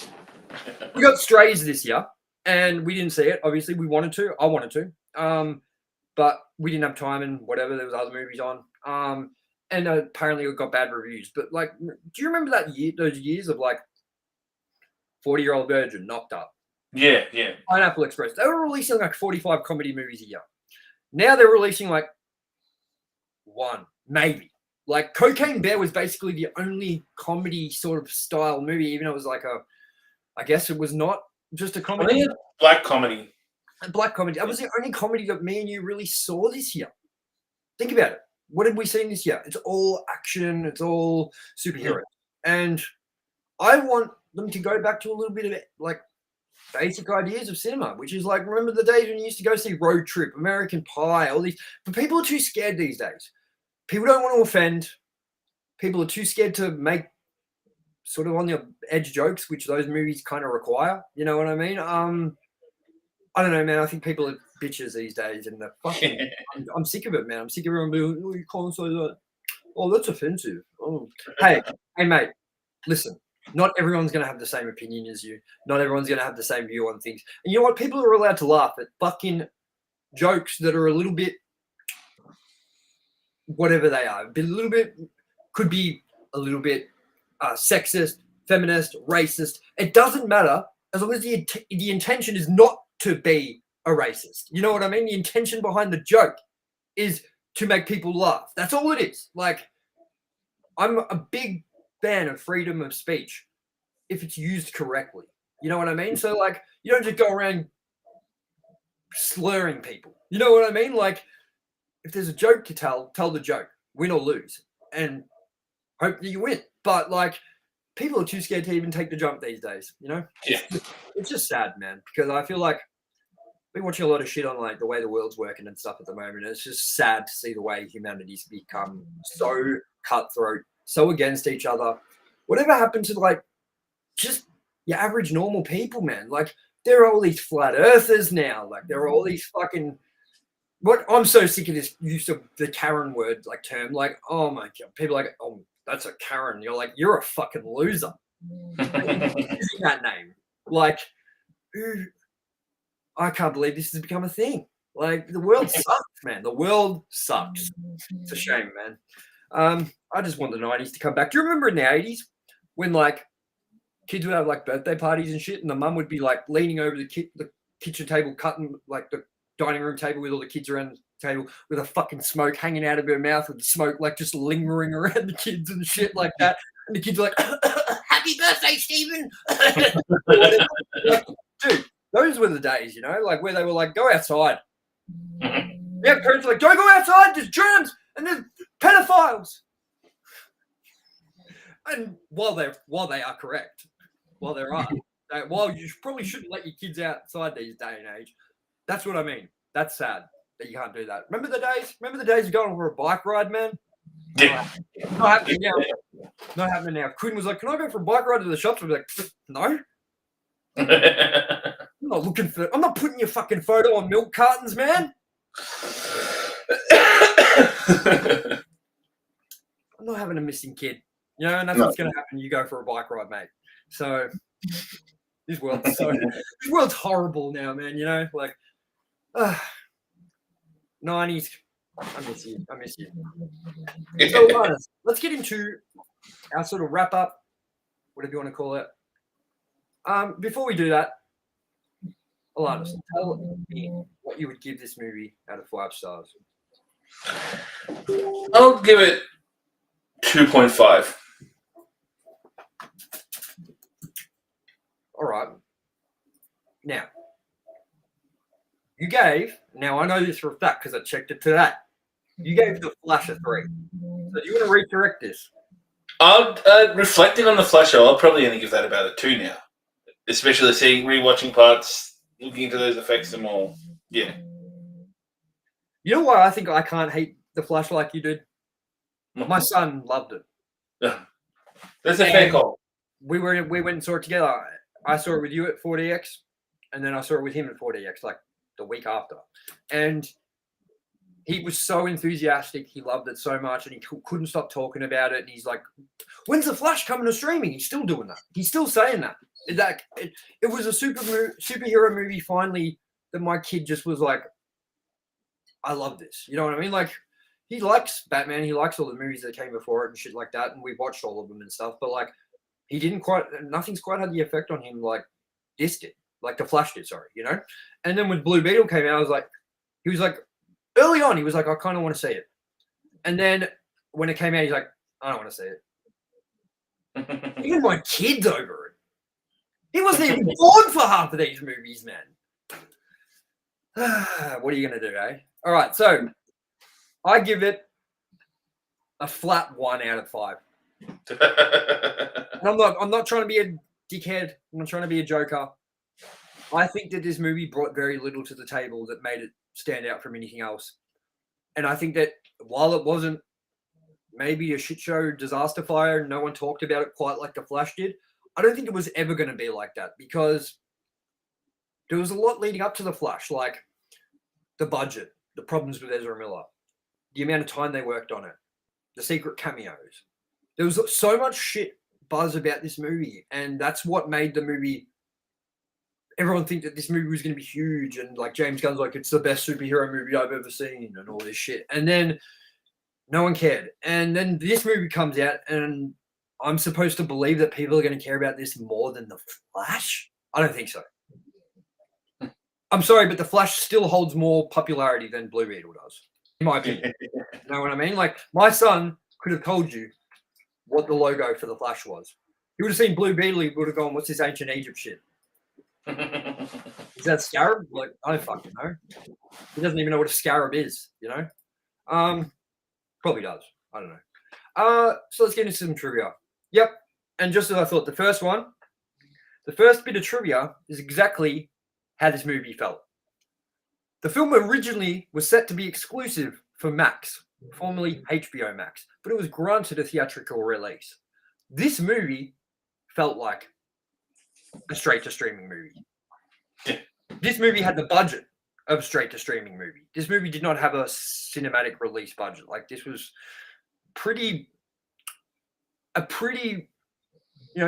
We got Strays this year, and we didn't see it. Obviously, we wanted to. I wanted to. But we didn't have time and whatever. There was other movies on. And apparently it got bad reviews. But, like, do you remember those years of, like, 40-Year-Old Virgin, Knocked Up? Yeah, yeah. Pineapple Express. They were releasing, like, 45 comedy movies a year. Now they're releasing, like, one, maybe. Like, Cocaine Bear was basically the only comedy sort of style movie, even though it was like I guess it was not just a comedy. I think it's black comedy. Black comedy. That was the only comedy that me and you really saw this year. Think about it. What did we see this year? It's all action. It's all superheroes. And I want them to go back to a little bit of it, like basic ideas of cinema, which is like, remember the days when you used to go see Road Trip, American Pie, all these, but people are too scared these days. People don't want to offend. People are too scared to make sort of on the edge jokes, which those movies kind of require. You know what I mean? I don't know, man. I think people are bitches these days, and they're fucking. I'm sick of it, man. I'm sick of everyone being, oh, you can't say that. Oh, that's offensive. Oh, hey, mate. Listen, not everyone's going to have the same opinion as you. Not everyone's going to have the same view on things. And you know what? People are allowed to laugh at fucking jokes that are a little bit, whatever they are, a little bit, could be a little bit sexist, feminist, racist. It doesn't matter as long as the intention is not to be a racist. You know what I mean? The intention behind the joke is to make people laugh. That's all it is. Like, I'm a big fan of freedom of speech if it's used correctly. You know what I mean? So, like, you don't just go around slurring people. You know what I mean? Like, if there's a joke to tell the joke, win or lose, and hope that you win. But, like, people are too scared to even take the jump these days, you know? Yeah. It's just sad, man, because I feel like I've been watching a lot of shit on, like, the way the world's working and stuff at the moment. It's just sad to see the way humanity's become so cutthroat, so against each other. Whatever happened to, like, just your average normal people, man? Like, there are all these flat earthers now. Like, there are all these fucking... What I'm so sick of this use of the Karen word, like, term. Like, oh my God. People are like, oh, that's a Karen. You're like, you're a fucking loser. Using that name. Like, I can't believe this has become a thing. Like, the world sucks, man. The world sucks. It's a shame, man. I just want the 90s to come back. Do you remember in the 80s when, like, kids would have, like, birthday parties and shit, and the mum would be, like, leaning over the kitchen table, cutting, like, the dining room table with all the kids around the table with a fucking smoke hanging out of her mouth, with the smoke, like, just lingering around the kids and shit like that. And the kids are like, happy birthday, Stephen. Like, dude, those were the days, you know, like, where they were like, go outside. Yeah, parents were like, don't go outside, there's germs and there's pedophiles. And while they are correct, while you probably shouldn't let your kids outside these day and age, that's what I mean. That's sad that you can't do that. Remember the days? Remember the days of going for a bike ride, man? Yeah. Not happening now. Not happening now. Quinn was like, can I go for a bike ride to the shops? I'd be like, no. I'm not putting your fucking photo on milk cartons, man. I'm not having a missing kid. You know, and that's what's going to happen. You go for a bike ride, mate. So this world's horrible now, man. You know, like 90s. I miss you. So, Alannis, let's get into our sort of wrap up, whatever you want to call it. Before we do that, Alannis, tell me what you would give this movie out of 5 stars. I'll give it 2.5. All right. Now, you gave, now I know this for a fact because I checked it today. You gave The Flash a 3. So do you want to recorrect this? Reflecting on The Flash, I'll probably only give that about a 2 now. Especially rewatching parts, looking into those effects and more. Yeah. You know why I think I can't hate The Flash like you did? My son loved it. That's a fair call. We went and saw it together. I saw it with you at 4DX, and then I saw it with him at 4DX, like the week after. And he was so enthusiastic. He loved it so much, and he couldn't stop talking about it. And he's like, when's The Flash coming to streaming? He's still doing that. He's still saying that. It was a superhero movie finally that my kid just was like, I love this. You know what I mean? Like, he likes Batman. He likes all the movies that came before it and shit like that. And we watched all of them and stuff. But, like, nothing's quite had the effect on him like this did. Like The Flash did, sorry, you know? And then when Blue Beetle came out, he was like, early on, he was like, I kind of want to see it. And then when it came out, he's like, I don't want to see it. Even my kid's over it. He wasn't even born for half of these movies, man. What are you going to do, eh? All right, so I give it a flat 1 out of 5. And I'm not trying to be a dickhead. I'm not trying to be a joker. I think that this movie brought very little to the table that made it stand out from anything else. And I think that while it wasn't maybe a shit show disaster fire and no one talked about it quite like The Flash did, I don't think it was ever going to be like that because there was a lot leading up to The Flash, like the budget, the problems with Ezra Miller, the amount of time they worked on it, the secret cameos. There was so much shit buzz about this movie, and that's what made the movie. Everyone think that this movie was going to be huge, and like James Gunn's like, it's the best superhero movie I've ever seen, and all this shit. And then no one cared. And then this movie comes out, and I'm supposed to believe that people are going to care about this more than The Flash? I don't think so. I'm sorry, but The Flash still holds more popularity than Blue Beetle does, in my opinion. You know what I mean? Like, my son could have told you what the logo for The Flash was. He would have seen Blue Beetle, he would have gone, what's this ancient Egypt shit? Is that scarab? Like, I don't fucking know. He doesn't even know what a scarab is, you know? Probably does. I don't know. So let's get into some trivia. Yep. And just as I thought, the first bit of trivia is exactly how this movie felt. The film originally was set to be exclusive for Max, formerly HBO Max, but it was granted a theatrical release. This movie felt like a straight-to-streaming movie. Yeah. This movie had the budget of a straight-to-streaming movie. This movie did not have a cinematic release budget. Like, this was a pretty,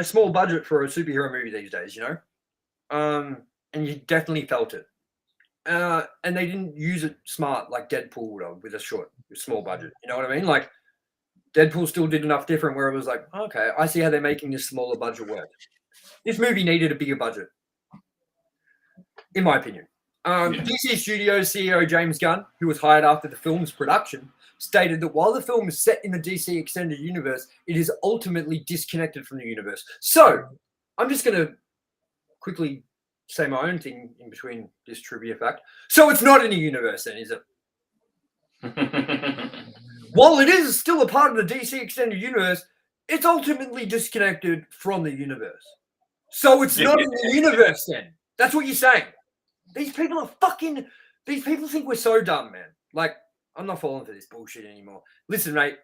small budget for a superhero movie these days, and you definitely felt it. And they didn't use it smart like Deadpool would have with a small budget. You know what I mean? Like, Deadpool still did enough different where it was like, okay, I see how they're making this smaller budget work. This movie needed a bigger budget, in my opinion. DC Studios CEO James Gunn, who was hired after the film's production, stated that while the film is set in the DC Extended Universe, it is ultimately disconnected from the universe. So, I'm just going to quickly say my own thing in between this trivia fact. So, it's not in a universe then, is it? While it is still a part of the DC Extended Universe, it's ultimately disconnected from the universe. So, it's not in the universe then. That's what you're saying. These people think we're so dumb, man. Like, I'm not falling for this bullshit anymore. Listen, mate,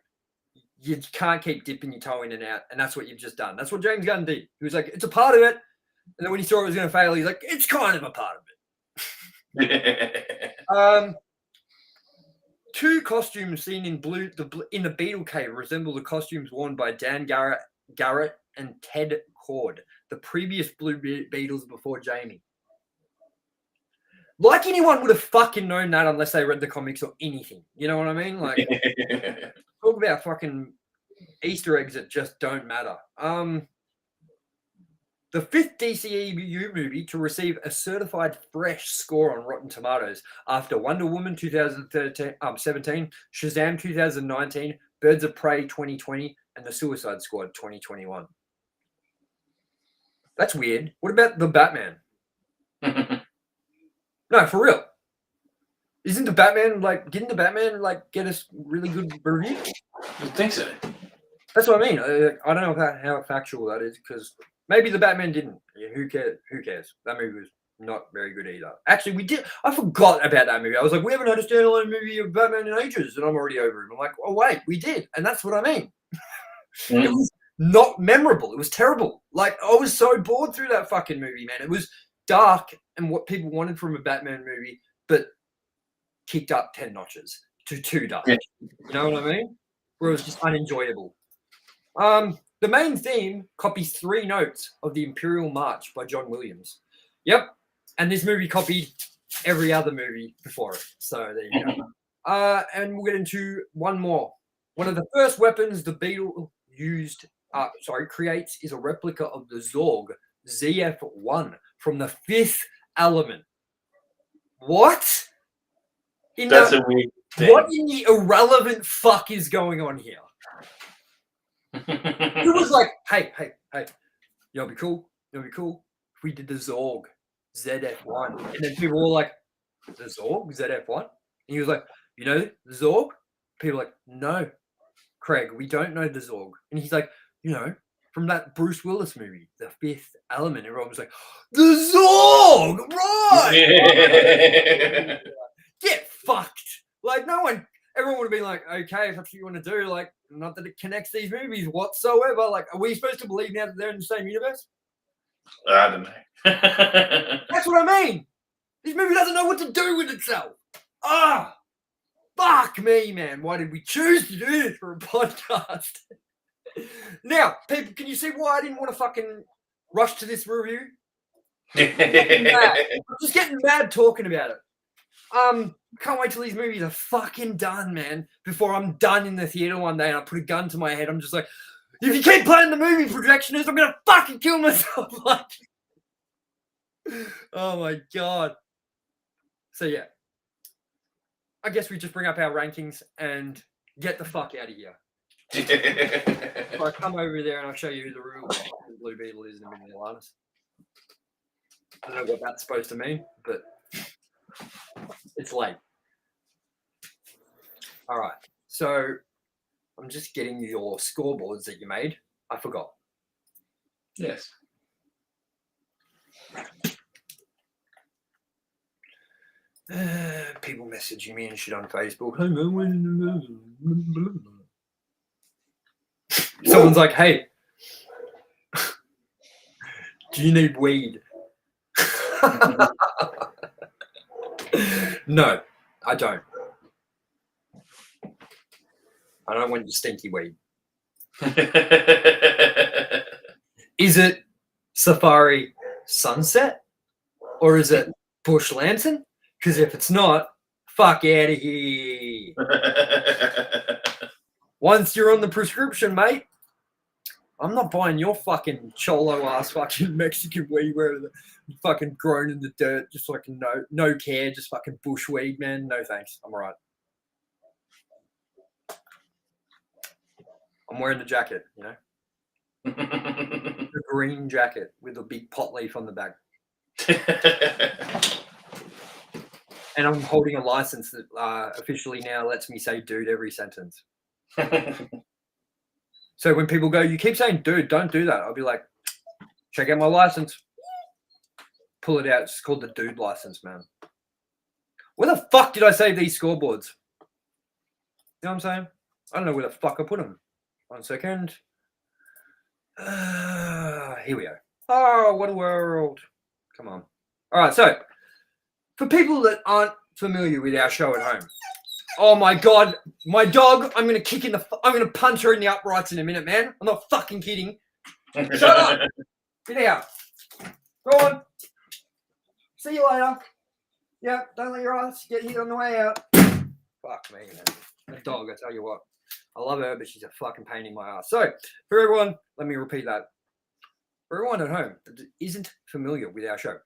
you can't keep dipping your toe in and out, and that's what you've just done. That's what James Gunn did. He was like, it's a part of it. And then when he saw it was going to fail, he's like, it's kind of a part of it. Two costumes seen in in the Beetle Cave resemble the costumes worn by Dan Garrett and Ted Cord, the previous Blue Beetles before Jamie. Like anyone would have fucking known that unless they read the comics or anything. You know what I mean? Like, talk about fucking Easter eggs that just don't matter. The fifth DCEU movie to receive a certified fresh score on Rotten Tomatoes after Wonder Woman 2017, Shazam 2019, Birds of Prey 2020, and The Suicide Squad 2021. That's weird. What about The Batman? No, for real. Isn't the Batman, didn't the Batman, get us really good review? I think so. That's what I mean. I don't know how factual that is, because maybe the Batman didn't. Yeah, who cares? That movie was not very good either. Actually, I forgot about that movie. I was like, we haven't had a standalone movie of Batman in ages, and I'm already over it. I'm like, oh, wait, we did. And that's what I mean. It was not memorable. It was terrible. Like, I was so bored through that fucking movie, man. It was dark and what people wanted from a Batman movie, but kicked up 10 notches to too dark. Yeah. You know what I mean? Where it was just unenjoyable. The main theme copies 3 notes of the Imperial March by John Williams. Yep. And this movie copied every other movie before it. So there you go. And we'll get into one more. One of the first weapons the Beetle creates is a replica of the Zorg ZF-1 from the Fifth Element. What? That's a weird thing. What in the irrelevant fuck is going on here? It was like, hey, it'll be cool if we did the Zorg ZF-1. And then people were like, the Zorg ZF-1? And he was like, you know the Zorg? People were like, no, Craig, we don't know the Zorg. And he's like, from that Bruce Willis movie, The Fifth Element. Everyone was like, the Zorg, right? Get fucked. Like, no one, everyone would have been like, okay, if that's what you want to do, like, not that it connects these movies whatsoever. Like, are we supposed to believe now that they're in the same universe? I don't know. That's what I mean. This movie doesn't know what to do with itself. Ah, fuck me, man. Why did we choose to do this for a podcast? Now, people, can you see why I didn't want to fucking rush to this review? I'm just getting mad talking about it. Can't wait till these movies are fucking done, man. Before I'm done in the theater one day and I put a gun to my head, I'm just like, if you keep playing the movie, projectionist, I'm gonna fucking kill myself. Like, oh my god. So yeah, I guess we just bring up our rankings and get the fuck out of here. So I come over there and I'll show you who the real Blue Beetle is in a minute, Alannis. I don't know what that's supposed to mean, but it's late. All right, so I'm just getting your scoreboards that you made. I forgot. Yes. People messaging me and shit on Facebook. Someone's like, hey, do you need weed? No, I don't. I don't want your stinky weed. Is it Safari Sunset? Or is it Bush Lantern? Because if it's not, fuck out of here. Once you're on the prescription, mate, I'm not buying your fucking cholo ass fucking Mexican weed where the fucking grown in the dirt, just fucking no care, just fucking bush weed, man. No thanks. I'm alright. I'm wearing the jacket, you know? The green jacket with a big pot leaf on the back. And I'm holding a license that officially now lets me say dude every sentence. So when people go, you keep saying dude, don't do that. I'll be like, check out my license. Pull it out. It's called the dude license, man. Where the fuck did I save these scoreboards? You know what I'm saying? I don't know where the fuck I put them. 1 second. Here we go. Oh, what a world. Come on. All right, so for people that aren't familiar with our show at home, oh my god, my dog, I'm gonna punch her in the uprights in a minute, man. I'm not fucking kidding. Shut up. Get out. Go on. See you later. Yeah, don't let your ass get hit on the way out. Fuck me, man. That dog, I tell you what. I love her, but she's a fucking pain in my ass. So, for everyone, let me repeat that. For everyone at home that isn't familiar with our show,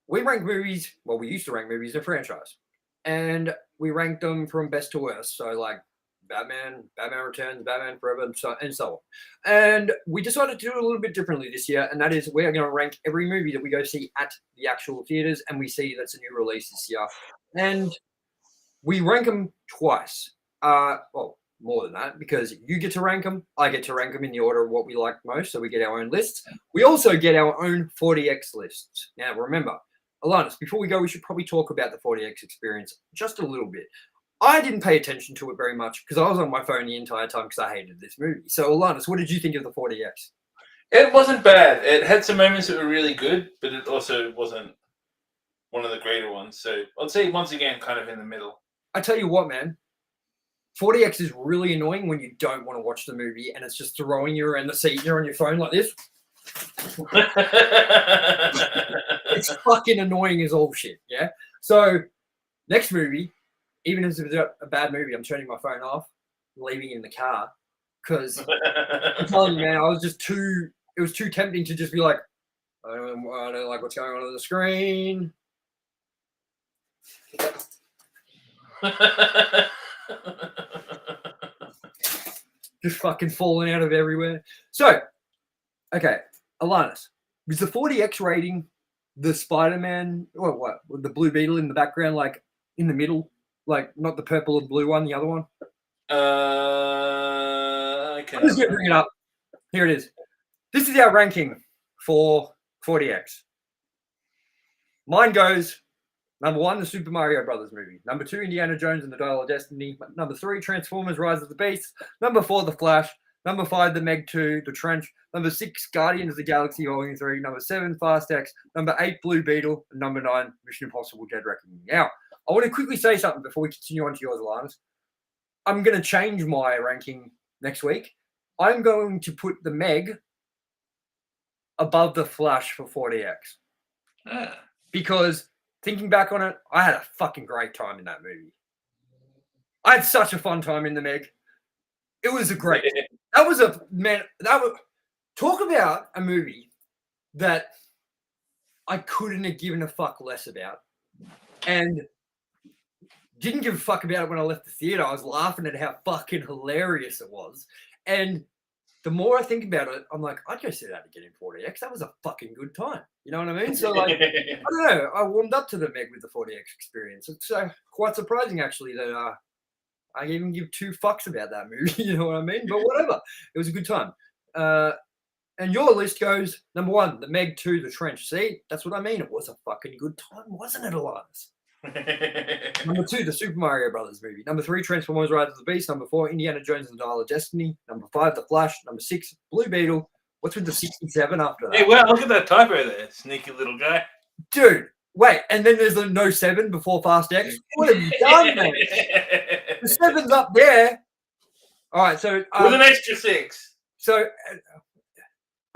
we rank movies, well, we used to rank movies in franchise. And we ranked them from best to worst. So, like, Batman Returns, Batman Forever, and so on. And we decided to do it a little bit differently this year, and that is we're going to rank every movie that we go see at the actual theaters, and we see that's a new release this year. And we rank them twice. Well, more than that, because you get to rank them. I get to rank them in the order of what we like most, so we get our own lists. We also get our own 40X lists. Now, remember, Alannis, before we go, we should probably talk about the 40X experience just a little bit. I didn't pay attention to it very much because I was on my phone the entire time because I hated this movie. So, Alannis, what did you think of the 40X? It wasn't bad. It had some moments that were really good, but it also wasn't one of the greater ones. So I'd say, once again, kind of in the middle. I tell you what, man. 40X is really annoying when you don't want to watch the movie and it's just throwing you around the seat. You're on your phone like this. It's fucking annoying as all shit, yeah? So, next movie, even if it's a bad movie, I'm turning my phone off, leaving it in the car, because I'm telling you, man, it was too tempting to just be like, I don't like what's going on the screen. Just fucking falling out of everywhere. So, okay, Alannis, was the 40X rating the Spider-Man, or what, the Blue Beetle in the background, like in the middle, like not the purple and blue one, the other one? I I'm just gonna bring it up. Here it is. This is our ranking for 40X. Mine goes number 1, the Super Mario Brothers movie. Number 2, Indiana Jones and the Dial of Destiny. Number 3, Transformers: Rise of the Beasts. Number 4, The Flash. Number 5, The Meg 2, The Trench. Number 6, Guardians of the Galaxy Volume 3. Number 7, Fast X. Number 8, Blue Beetle. And number 9, Mission Impossible: Dead Reckoning. Now, I want to quickly say something before we continue on to yours, Alannis. I'm going to change my ranking next week. I'm going to put The Meg above The Flash for 40X. Because thinking back on it, I had a fucking great time in that movie. I had such a fun time in The Meg. It was a great. That was a man. That was talk about a movie that I couldn't have given a fuck less about, and didn't give a fuck about it when I left the theater. I was laughing at how fucking hilarious it was, and the more I think about it, I'm like, I'd go see that again in 40X. That was a fucking good time. You know what I mean? So, like, I don't know. I warmed up to The Meg with the 40X experience. It's quite surprising, actually, that I even give 2 fucks about that movie. You know what I mean? But whatever. It was a good time. And your list goes, number 1, The Meg 2, The Trench. See? That's what I mean. It was a fucking good time, wasn't it, Alannis? Number 2, the Super Mario Brothers movie. Number 3, Transformers: Rise of the Beast. Number 4, Indiana Jones and the Dial of Destiny. Number 5, The Flash. Number 6, Blue Beetle. What's with the 67 after that? Hey, wow, look at that typo there, sneaky little guy. Dude, wait, and then there's a no 7 before Fast X. What have you done, man? The 7's up there. All right, so with an extra 6. So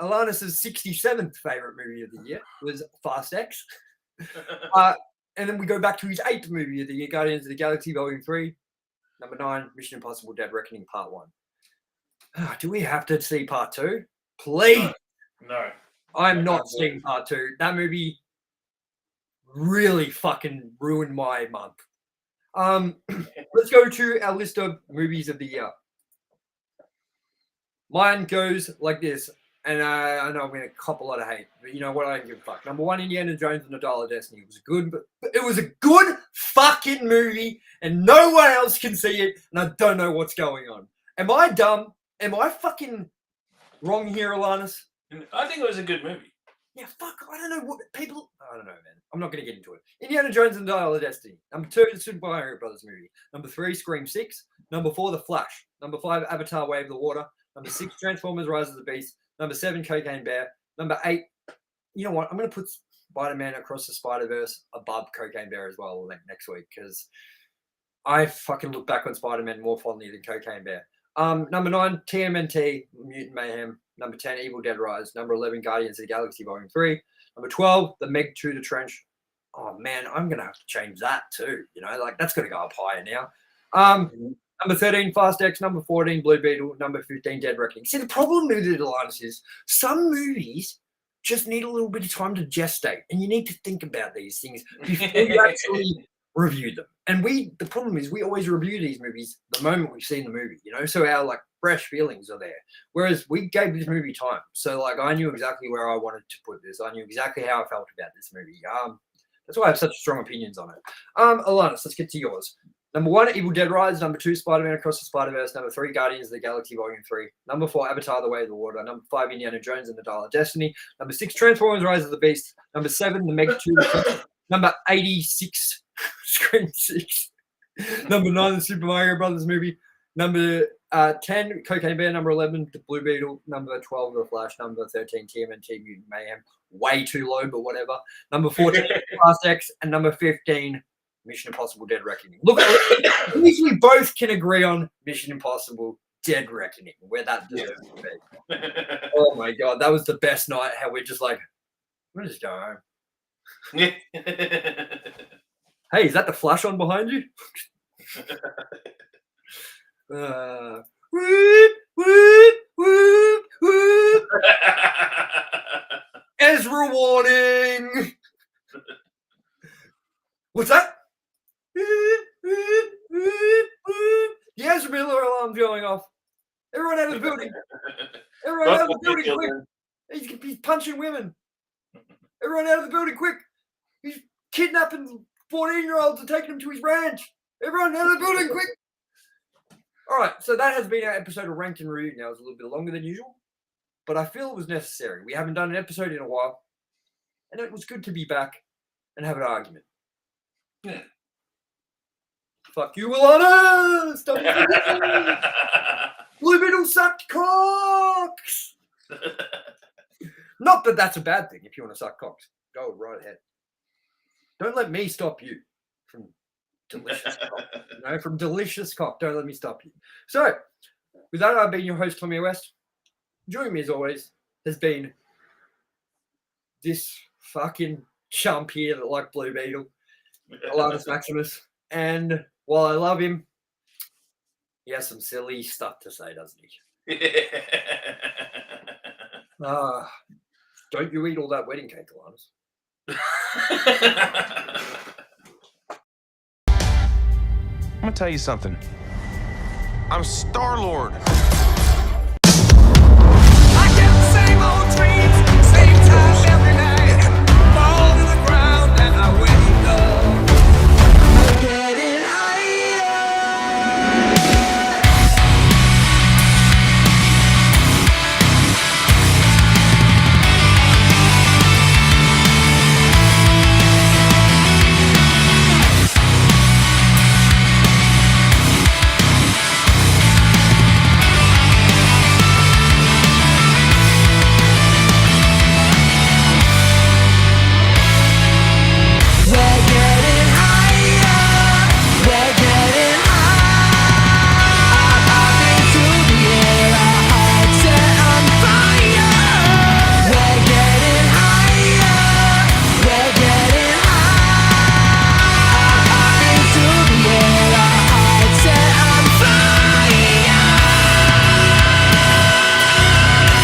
Alannis' 67th favorite movie of the year was Fast X. And then we go back to his 8th movie of the year, Guardians of the Galaxy Volume 3. Number 9, Mission Impossible: Dead Reckoning Part 1. Do we have to see Part 2? Please. No. I'm not seeing Part 2. That movie really fucking ruined my month. Let's go to our list of movies of the year. Mine goes like this. And I know I'm going to cop a lot of hate, but you know what? I don't give a fuck. Number 1, Indiana Jones and the Dial of Destiny. It was a good fucking movie, and no one else can see it, and I don't know what's going on. Am I dumb? Am I fucking wrong here, Alannis? I think it was a good movie. Yeah, fuck. I don't know what people. I don't know, man. I'm not going to get into it. Indiana Jones and the Dial of Destiny. Number 2, the Super Mario Brothers movie. Number 3, Scream 6. Number 4, The Flash. Number 5, Avatar: Way of the Water. Number 6, Transformers: Rise of the Beast. Number 7, Cocaine Bear. Number 8, you know what? I'm going to put Spider-Man Across the Spider-Verse above Cocaine Bear as well next week, because I fucking look back on Spider-Man more fondly than Cocaine Bear. Number 9, TMNT, Mutant Mayhem. Number 10, Evil Dead Rise. Number 11, Guardians of the Galaxy Volume 3. Number 12, The Meg 2, The Trench. Oh, man, I'm going to have to change that too. You know, like, that's going to go up higher now. Number 13, Fast X. Number 14, Blue Beetle. Number 15, Dead Reckoning. See, the problem with it, Alannis, is some movies just need a little bit of time to gestate, and you need to think about these things before you actually review them. And the problem is we always review these movies the moment we've seen the movie, you know, so our like fresh feelings are there. Whereas we gave this movie time. So like I knew exactly where I wanted to put this. I knew exactly how I felt about this movie. That's why I have such strong opinions on it. Alannis, let's get to yours. Number 1, Evil Dead Rise. Number 2, Spider-Man Across the Spider-Verse. Number 3, Guardians of the Galaxy Volume 3. Number 4, Avatar: The Way of the Water. Number 5, Indiana Jones and the Dial of Destiny. Number 6, Transformers: Rise of the Beast. Number 7, The Meg 2. Number 86, Scream 6. Number 9, the Super Mario Brothers movie. Number 10, Cocaine Bear. Number 11, The Blue Beetle. Number 12, The Flash. Number 13, TMNT, Mutant Mayhem. Way too low, but whatever. Number 14, Fast X. And number 15, Mission Impossible: Dead Reckoning. Look, at least we both can agree on Mission Impossible: Dead Reckoning, where that deserves to be. Oh my god, that was the best night. How we're just like, we're just going home. Hey, is that the flash on behind you? Whoop, whoop, whoop, whoop. Ezra warning. What's that? The Ezra Miller alarm's going off. Everyone out of the building. Everyone out of the building, quick. He's punching women. Everyone out of the building, quick. He's kidnapping 14-year-olds and taking them to his ranch. Everyone out of the building, quick. All right, so that has been our episode of Ranked and Reviewed. Now it's a little bit longer than usual. but I feel it was necessary. We haven't done an episode in a while, and it was good to be back and have an argument. Yeah. Fuck you, Alannis! Don't Blue Beetle sucked cocks! Not that that's a bad thing if you want to suck cocks. Go right ahead. Don't let me stop you from delicious cock. No, from delicious cock. Don't let me stop you. So, with that, I've been your host, Tomye West. Joining me, as always, has been this fucking chump here that liked Blue Beetle, Alannis Maximus. And while I love him, he has some silly stuff to say, doesn't he? Don't you eat all that wedding cake, Alannis. I'm gonna tell you something. I'm Star-Lord.